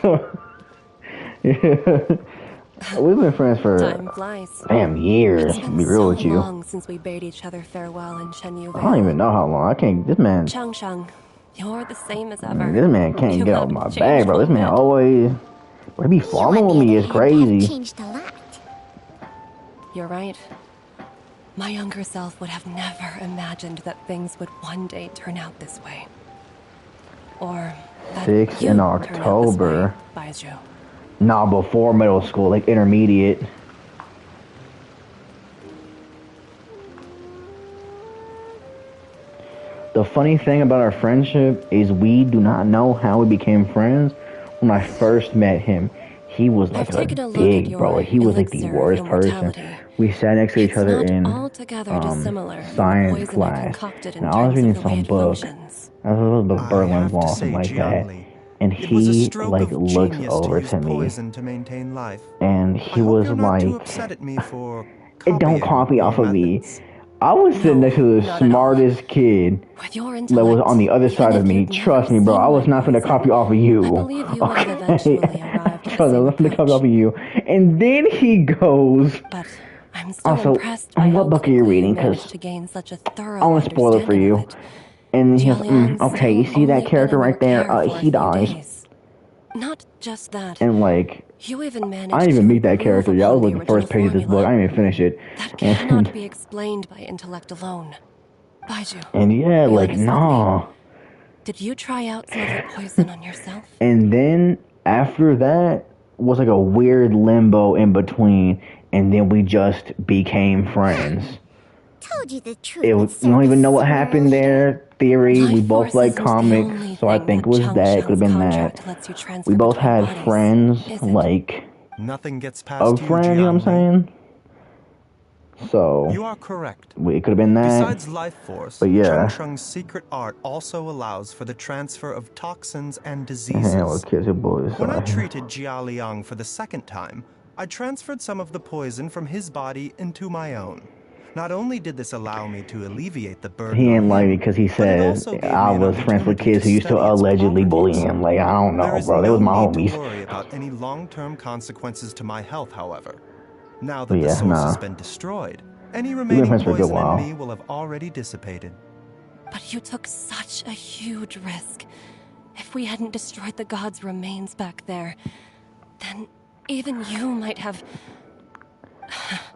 So, yeah. We've been friends for Time flies. damn years. It's To been be real so with you. long since we bade each other farewell in Shenyu I don't even know how long. I can't. This man. Changsheng, you're the same as ever. This man can't You get off haven't my changed bag, bro. This one man bit. always. He be following me. It's crazy. Changed a lot. You're right. My younger self would have never imagined that things would one day turn out this way. Or that 6 you in turn out this way, October. Baizhu. Nah, before middle school, like intermediate. The funny thing about our friendship is we do not know how we became friends. When I first met him, he was like a big bro. Like, he was like the worst person. We sat next to each other in science class, and I was reading some book. I was about Berlin's Wall, something like that. And he like looks over to me, and he was like, "It don't copy off of me." I was sitting next to the smartest kid that was on the other side of me. Trust me, bro. I was not gonna copy off of you. Okay? Trust me, I was not gonna copy off of you. And then he goes. Also, what book are you reading? Because I want to spoil it for you. And he goes, okay, you see that character right there? He dies. Not just that. And like, you even managed I didn't even meet that to character. move Yeah, I was along like the first page of this book. I didn't even finish it. That cannot be explained by intellect alone. Baizhu. And yeah, like, nah. Did you try out some of the poison on yourself? And then after that was like a weird limbo in between, and then we just became friends. Told you the truth. We don't even know what happened there. Theory, we both like comics, so I think it was that. It could have been that. We both had friends, like, nothing gets past of friends, you know what I'm saying? So you are correct. It could have been that. Besides life force, but yeah. Changsheng's secret art also allows for the transfer of toxins and diseases. When I treated Jia Liang for the second time, I transferred some of the poison from his body into my own. Not only did this allow me to alleviate the burden, he didn't like me because he said I was friends with kids who used to allegedly bully him. Like, I don't know, bro. They was my homies. Don't worry about any long-term consequences to my health, however. Now that the source has been destroyed, any remaining poison in me will have already dissipated. But you took such a huge risk. If we hadn't destroyed the god's remains back there, then even you might have...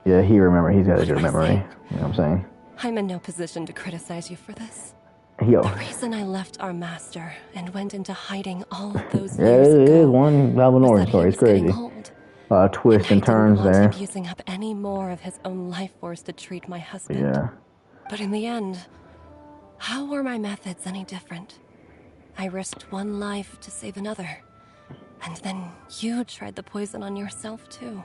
Yeah, he remembered. He's got a good memory. You know what I'm saying? I'm in no position to criticize you for this. Yo. The reason I left our master and went into hiding all of those yeah, years ago it is one Valvanor story. It's crazy. Twists and turns there. I didn't want him using up any more of his own life force to treat my husband. Yeah. But in the end, how were my methods any different? I risked one life to save another. And then you tried the poison on yourself too.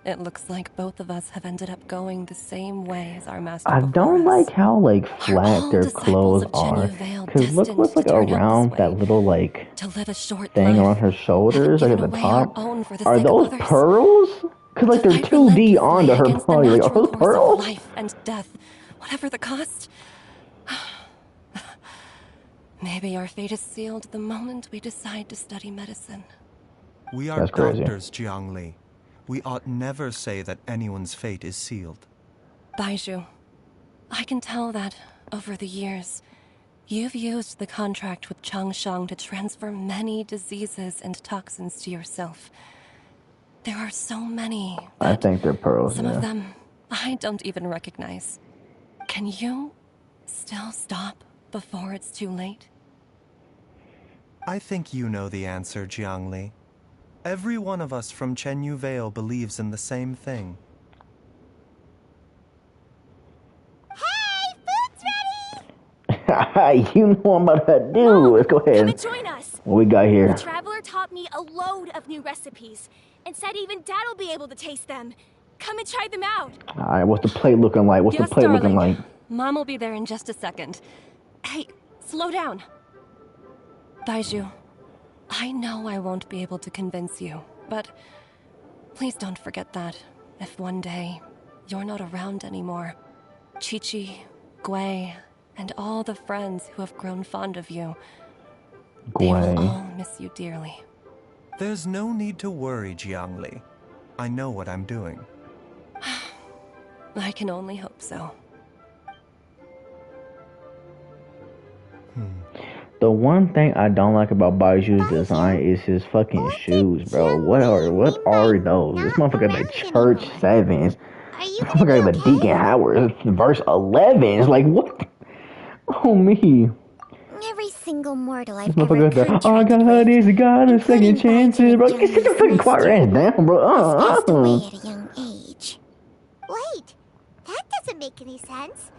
It looks like both of us have ended up going the same way as our master. I don't like how like flat their clothes are. Cause look what's like around that little like thing around her shoulders, like at the top. Are those pearls? Cause like they're 2D onto her body. Like, are those pearls? Life and death, whatever the cost. Maybe our fate is sealed the moment we decide to study medicine. We are doctors, Jiangli. we ought never say that anyone's fate is sealed. Baizhu, I can tell that, over the years, you've used the contract with Changshang to transfer many diseases and toxins to yourself. There are so many. I think they're pearls, Some of them I don't even recognize. Can you still stop before it's too late? I think you know the answer, Jiangli. Every one of us from Chenyu Vale believes in the same thing. Hey, food's ready! You know what I'm about to do. Let's go ahead. Come and join us. What we got here? The Traveler taught me a load of new recipes and said even Dad'll be able to taste them. Come and try them out. Alright, what's the plate looking like? What's Yes, the plate looking darling. like? Mom will be there in just a second. Hey, slow down. Baizhu, I know I won't be able to convince you, but please don't forget that if one day you're not around anymore, Chi-Chi, Gui, and all the friends who have grown fond of you, they will all miss you dearly. There's no need to worry, Jiangli. I know what I'm doing. I can only hope so. The one thing I don't like about Baiju's design is his fucking shoes, bro. What are those? This motherfucker got the Church 7s. This motherfucker got the Deacon Howard verse 11s. Like, what? Oh, me. Every single mortal I've This ever motherfucker got the, oh, contracted God, with, is God a second chances, bro. Baizhu Get your fucking quiet ass down, bro. passed away at a young age. Wait, that doesn't make any sense.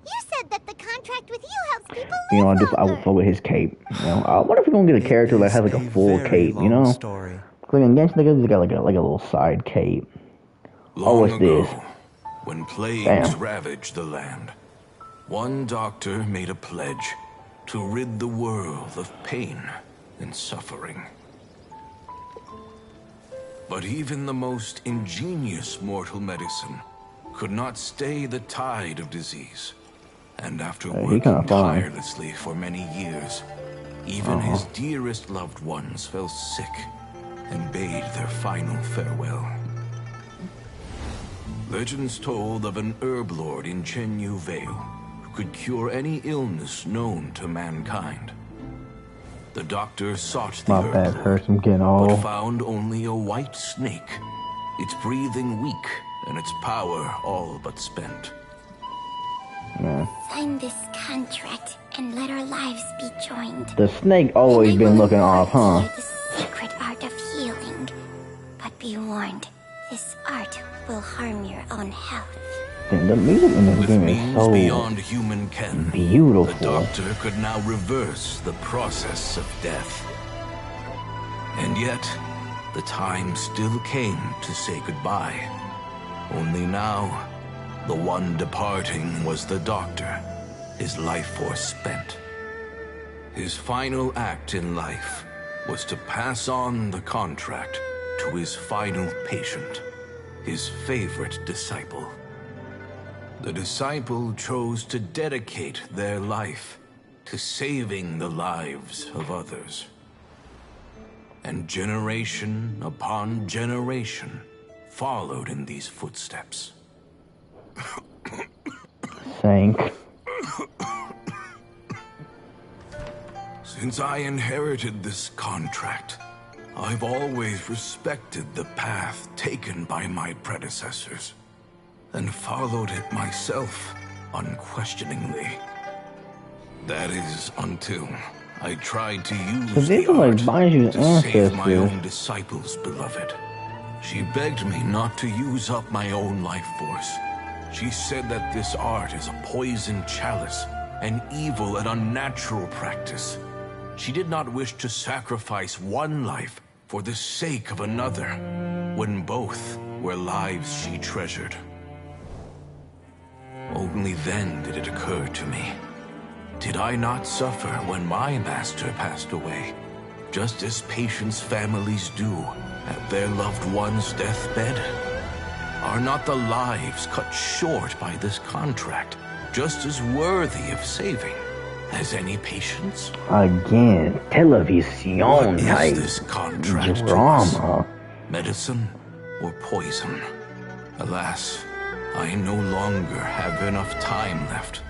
You said that the contract with you helps people live You know, I longer. would fuck with his cape. You know, I wonder if we're gonna get a character that has like a full cape. You know, story. like in Genshin, they got like a little side cape. Long what's ago, this? when plagues Damn. ravaged the land, one doctor made a pledge to rid the world of pain and suffering. But even the most ingenious mortal medicine could not stay the tide of disease. And after He working kinda fine. tirelessly for many years, even his dearest loved ones fell sick and bade their final farewell. Legends told of an herb lord in Chenyu Vale who could cure any illness known to mankind. The doctor sought the My herb bad, lord, hurts. I'm getting but old. found only a white snake, its breathing weak and its power all but spent. Yeah. Sign this contract and let our lives be joined. The snake always And I been will looking off, huh? teach you the secret art of healing. But be warned, this art will harm your own health. Damn, the music in this With game is means so beyond human ken, beautiful. the doctor could now reverse the process of death. And yet, the time still came to say goodbye. Only now, the one departing was the doctor, his life force spent. His final act in life was to pass on the contract to his final patient, his favorite disciple. The disciple chose to dedicate their life to saving the lives of others. And generation upon generation followed in these footsteps. Sank. Since I inherited this contract, I've always respected the path taken by my predecessors, and followed it myself unquestioningly. That is until I tried to use So these the are like art Baiju's to save my ancestors. own disciple's beloved. She begged me not to use up my own life force. She said that this art is a poisoned chalice, an evil and unnatural practice. She did not wish to sacrifice one life for the sake of another, when both were lives she treasured. Only then did it occur to me. Did I not suffer when my master passed away, just as patients' families do at their loved one's deathbed? Are not the lives cut short by this contract just as worthy of saving as any patients? Again, television What is type this contract to us? drama. Medicine? or poison. Alas, I no longer have enough time left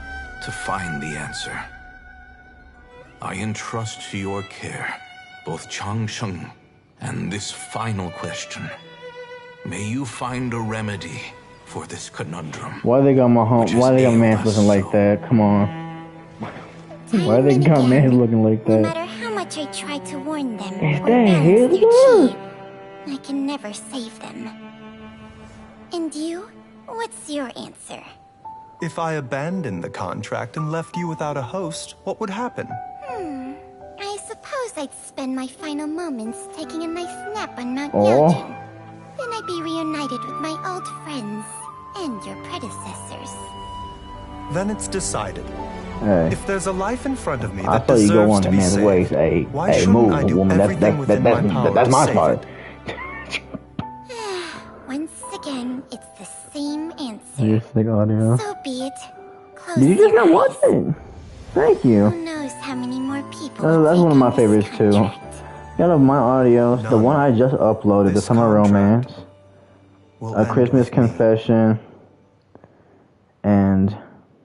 to find the answer. I entrust to your care both Changsheng and this final question. May you find a remedy for this conundrum. Why they got my home? Why they got man looking like that? Come on. Why they got man looking like that? No matter how much I try to warn them Is or that balance their Hitler? chi, I can never save them. And you? What's your answer? If I abandoned the contract and left you without a host, what would happen? I suppose I'd spend my final moments taking a nice nap on Mount Oh. Yojin. Then I'd be reunited with my old friends and your predecessors. Then it's decided. Hey. If there's a life in front of me I that saw you go deserves on to that be man's saved, waist. Hey, why hey, shouldn't move, I do woman. everything within my power That's to my save spot. it? Once again, it's the same answer. Yes, the audio. So be it. Close Did you just your not eyes. watch it? Thank you. Who knows how many more people That's will one of take my on this favorites too. contract. Got of my audios. The None. one I just uploaded, The This Summer Romance, Will A end Christmas with me. Confession, and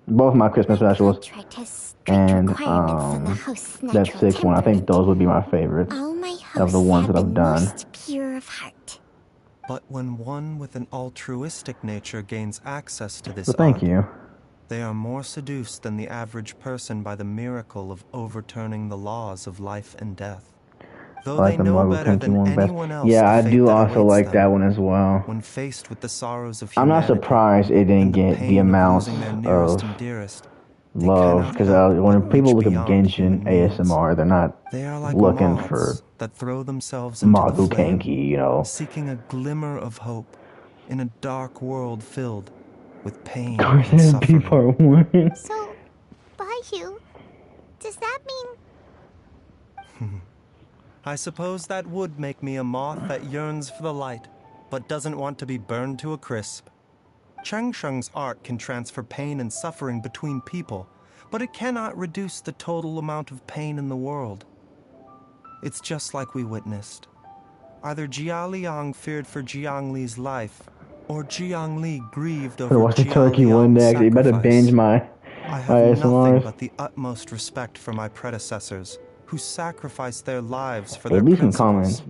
both my Christmas specials. Contract has strict And requirements on the host's that natural sixth one. I think temperament. those would be my favorites All my of the hosts ones have that I've been done. most pure of heart. But when one with an altruistic nature gains access to this So thank art, you. they are more seduced than the average person by the miracle of overturning the laws of life and death. Though I like they the know Marvel better than 21 best. anyone else Yeah, the I fate do that also awaits like them, that one as well. when faced with the sorrows of I'm not humanity surprised it didn't and the get pain the of amount losing their nearest of and dearest, love cannot because help when but people reach look at beyond Genshin human needs. ASMR, they're not They are like looking moths for that throw themselves into the Mazu flame, Kenki, you know. seeking a glimmer of hope in a dark world filled with pain Of and course, it'd be suffering. part one. So, Baizhu, does that mean... I suppose that would make me a moth that yearns for the light, but doesn't want to be burned to a crisp. Changsheng's art can transfer pain and suffering between people, but it cannot reduce the total amount of pain in the world. It's just like we witnessed. Either Jia Liang feared for Jiang Li's life, or Jiang Li grieved over Watch the Jia turkey one Liang's day. You better sacrifice. binge my I have nothing ASMRs. but the utmost respect for my predecessors, who sacrificed their lives for Hey, their leave some principles. comments.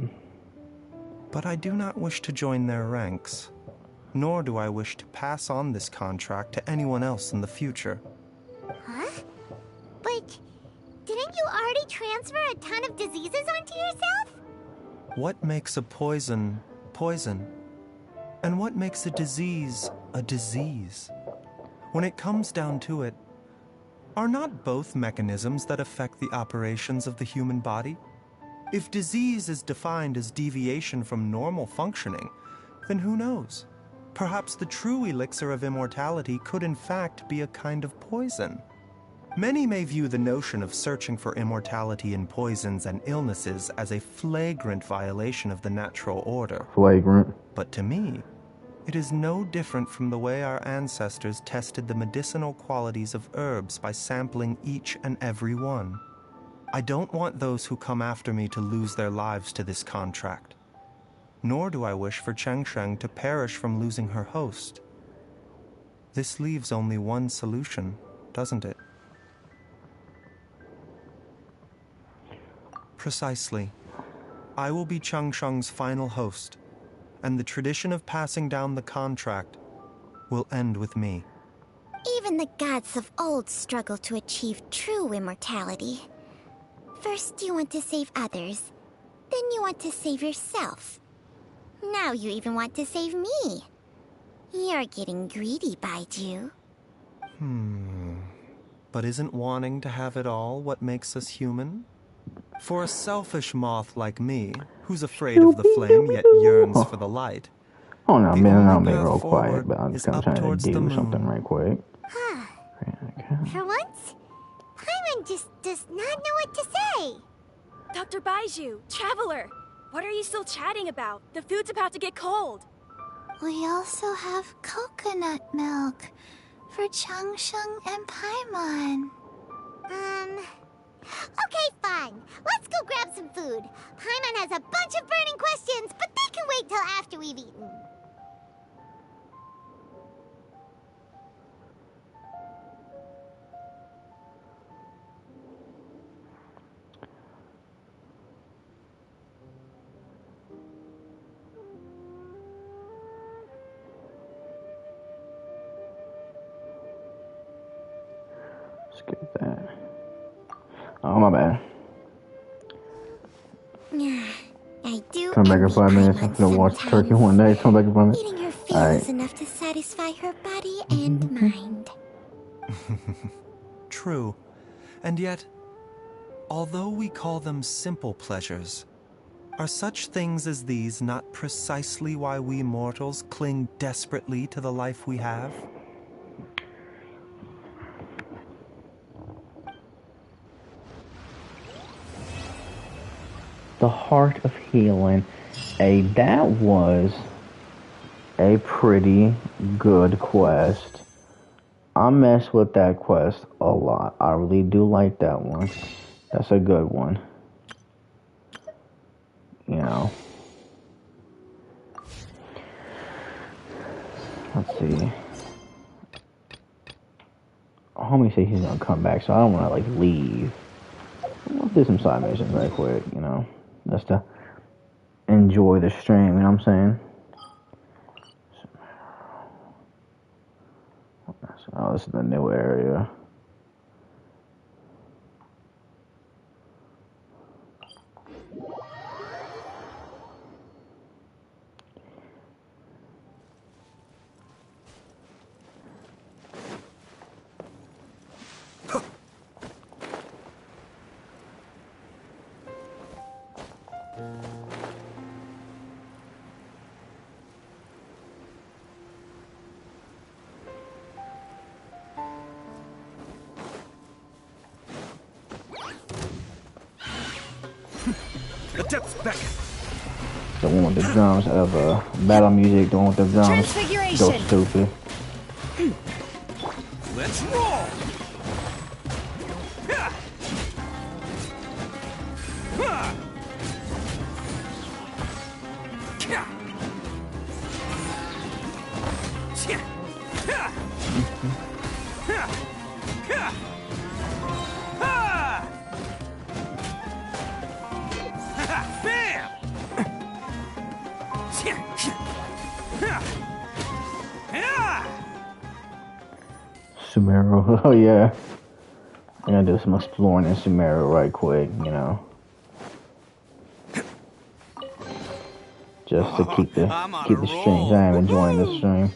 But I do not wish to join their ranks, nor do I wish to pass on this contract to anyone else in the future. Huh? But didn't you already transfer a ton of diseases onto yourself? What makes a poison poison? And what makes a disease a disease? When it comes down to it, are not both mechanisms that affect the operations of the human body? If disease is defined as deviation from normal functioning, then who knows? Perhaps the true elixir of immortality could in fact be a kind of poison. Many may view the notion of searching for immortality in poisons and illnesses as a flagrant violation of the natural order. Flagrant. But to me, it is no different from the way our ancestors tested the medicinal qualities of herbs by sampling each and every one. I don't want those who come after me to lose their lives to this contract. Nor do I wish for Changsheng to perish from losing her host. This leaves only one solution, doesn't it? Precisely. I will be Changsheng's final host, and the tradition of passing down the contract will end with me. Even the gods of old struggle to achieve true immortality. First you want to save others, then you want to save yourself. Now you even want to save me. You're getting greedy, Baizhu. But isn't wanting to have it all what makes us human? For a selfish moth like me, who's afraid of the flame yet yearns for the light, Oh no, the man, I'll only be path real quiet, forward but I'm is just gonna up try to towards the do moon. something right quick. For once, Paimon just does not know what to say. Dr. Baizhu, Traveler, what are you still chatting about? The food's about to get cold. We also have coconut milk for Changsheng and Paimon. Okay, fine. Let's go grab some food. Paimon has a bunch of burning questions, but they can wait till after we've eaten. Skip that. Oh, my bad. I do Come back in envy 5 minutes. I'm Paimon gonna watch Turkey sometimes. one day. Come back in 5 minutes. Eating her feel Alright. is enough to satisfy her body and mind. True. And yet, although we call them simple pleasures, are such things as these not precisely why we mortals cling desperately to the life we have? The Heart of Healing. That was a pretty good quest. I mess with that quest a lot. I really do like that one. That's a good one. You know. Let's see. Homie said he's gonna come back, so I don't wanna like leave. Let's do some side missions right quick, you know. Just to enjoy the stream, you know what I'm saying? Oh, this is the new area. The depths beckon. The one with the drums of battle music, the one with the drums. Transfiguration. Go stupid. Let's roll. Sumeru, oh yeah. I'm gonna do some exploring in Sumeru right quick, you know. Just to keep the streams. I am enjoying this stream.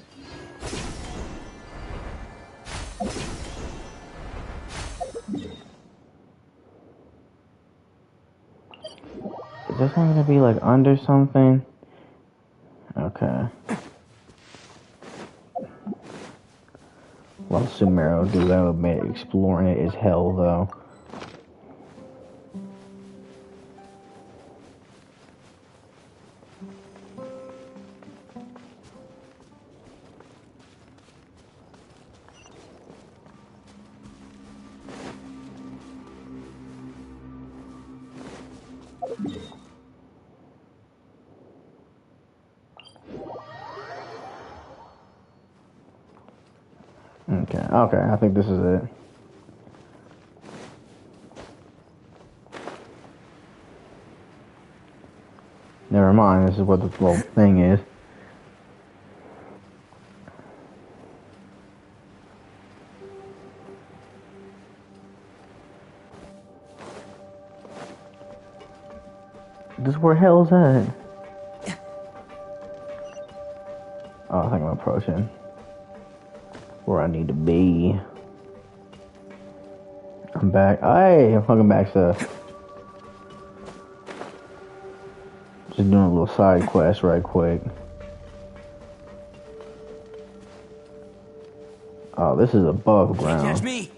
Is this one gonna be like under something? Okay. Well, Sumeru, dude, I would admit exploring it is hell though. Okay, I think this is it. Never mind, this is what the little thing is. This is where hell's at. Oh, I think I'm approaching where I need to be. I'm back. Hey, I'm fucking back, sir. Just doing a little side quest right quick. Oh, this is above ground. Catch me.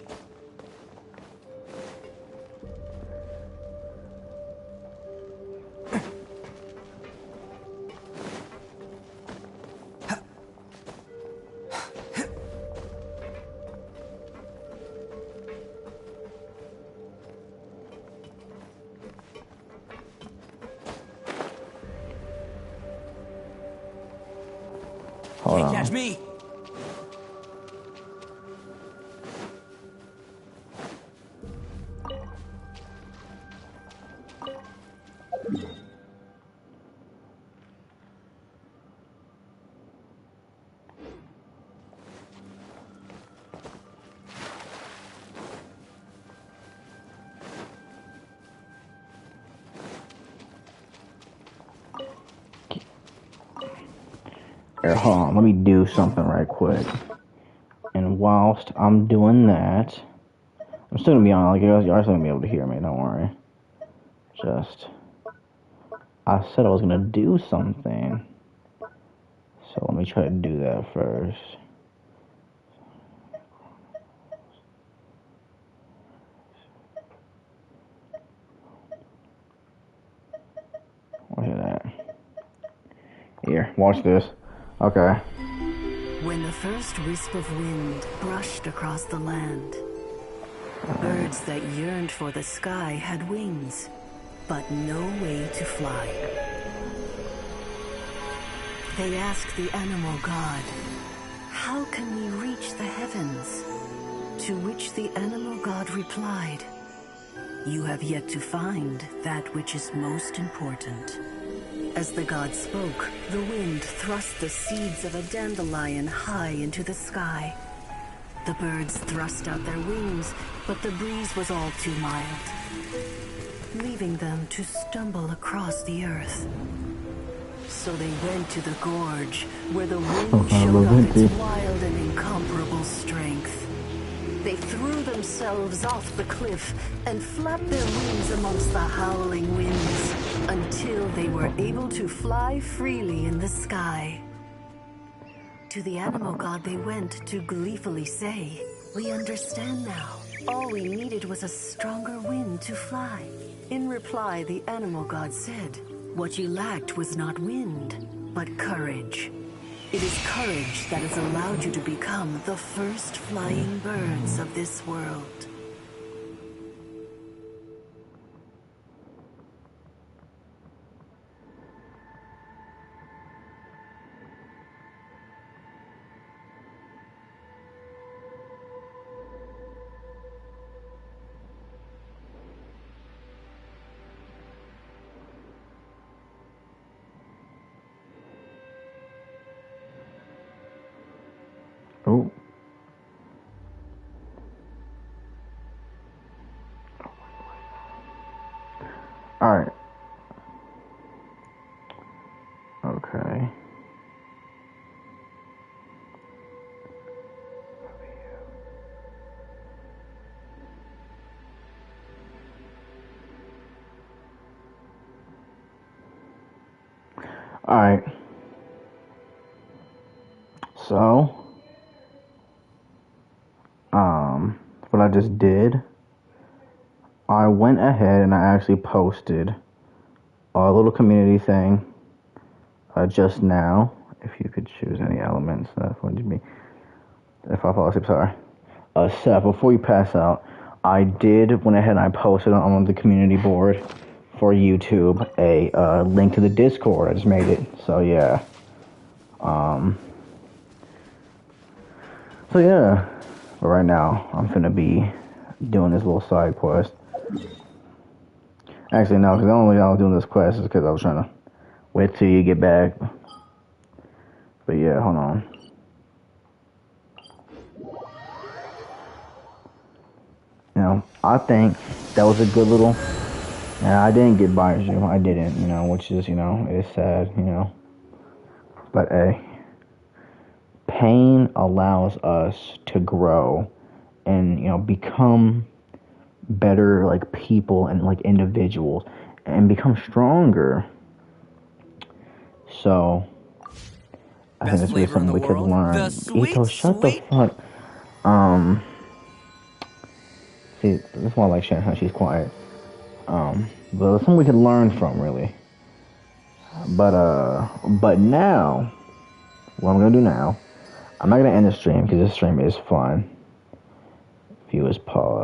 Hold on. Catch me. hold on, let me do something right quick. And whilst I'm doing that, I'm still gonna be on, like, you're still gonna be able to hear me, don't worry. I said I was gonna do something. So let me try to do that first. Look at that. Here, watch this. Okay. When the first wisp of wind brushed across the land, birds that yearned for the sky had wings, but no way to fly. They asked the animal god, "How can we reach the heavens?" To which the animal god replied, "You have yet to find that which is most important." As the god spoke, the wind thrust the seeds of a dandelion high into the sky. The birds thrust out their wings, but the breeze was all too mild, leaving them to stumble across the earth. So they went to the gorge, where the wind showed off its wild and incomparable strength. They threw themselves off the cliff and flapped their wings amongst the howling winds until they were able to fly freely in the sky. To the animal god they went to gleefully say, "We understand now. All we needed was a stronger wind to fly." In reply, the animal god said, "What you lacked was not wind, but courage. It is courage that has allowed you to become the first flying birds of this world." Oh. Alright. Okay. Alright. So, what I just did, I went ahead and I actually posted a little community thing just now. If you could choose any elements, that would be. If I fall asleep, sorry. Seth, before you pass out, I went ahead and I posted on the community board for YouTube a link to the Discord. I just made it, so yeah. So yeah. But right now, I'm finna be doing this little side quest. Actually, no, because the only reason I was doing this quest is because I was trying to wait till you get back. But yeah, hold on. You know, I think that was a good little... Yeah, I didn't get Baizhu. I didn't, you know, which is, you know, it's sad, you know. But, hey. Pain allows us to grow and, you know, become better, like, people and, like, individuals and become stronger. So, I think that's really something we could learn. Ito, shut the fuck. See, that's why I like Shannon, how she's quiet. But it's something we could learn from, really. But now, what I'm gonna do now, I'm not gonna end the stream because this stream is fun. Viewers pause.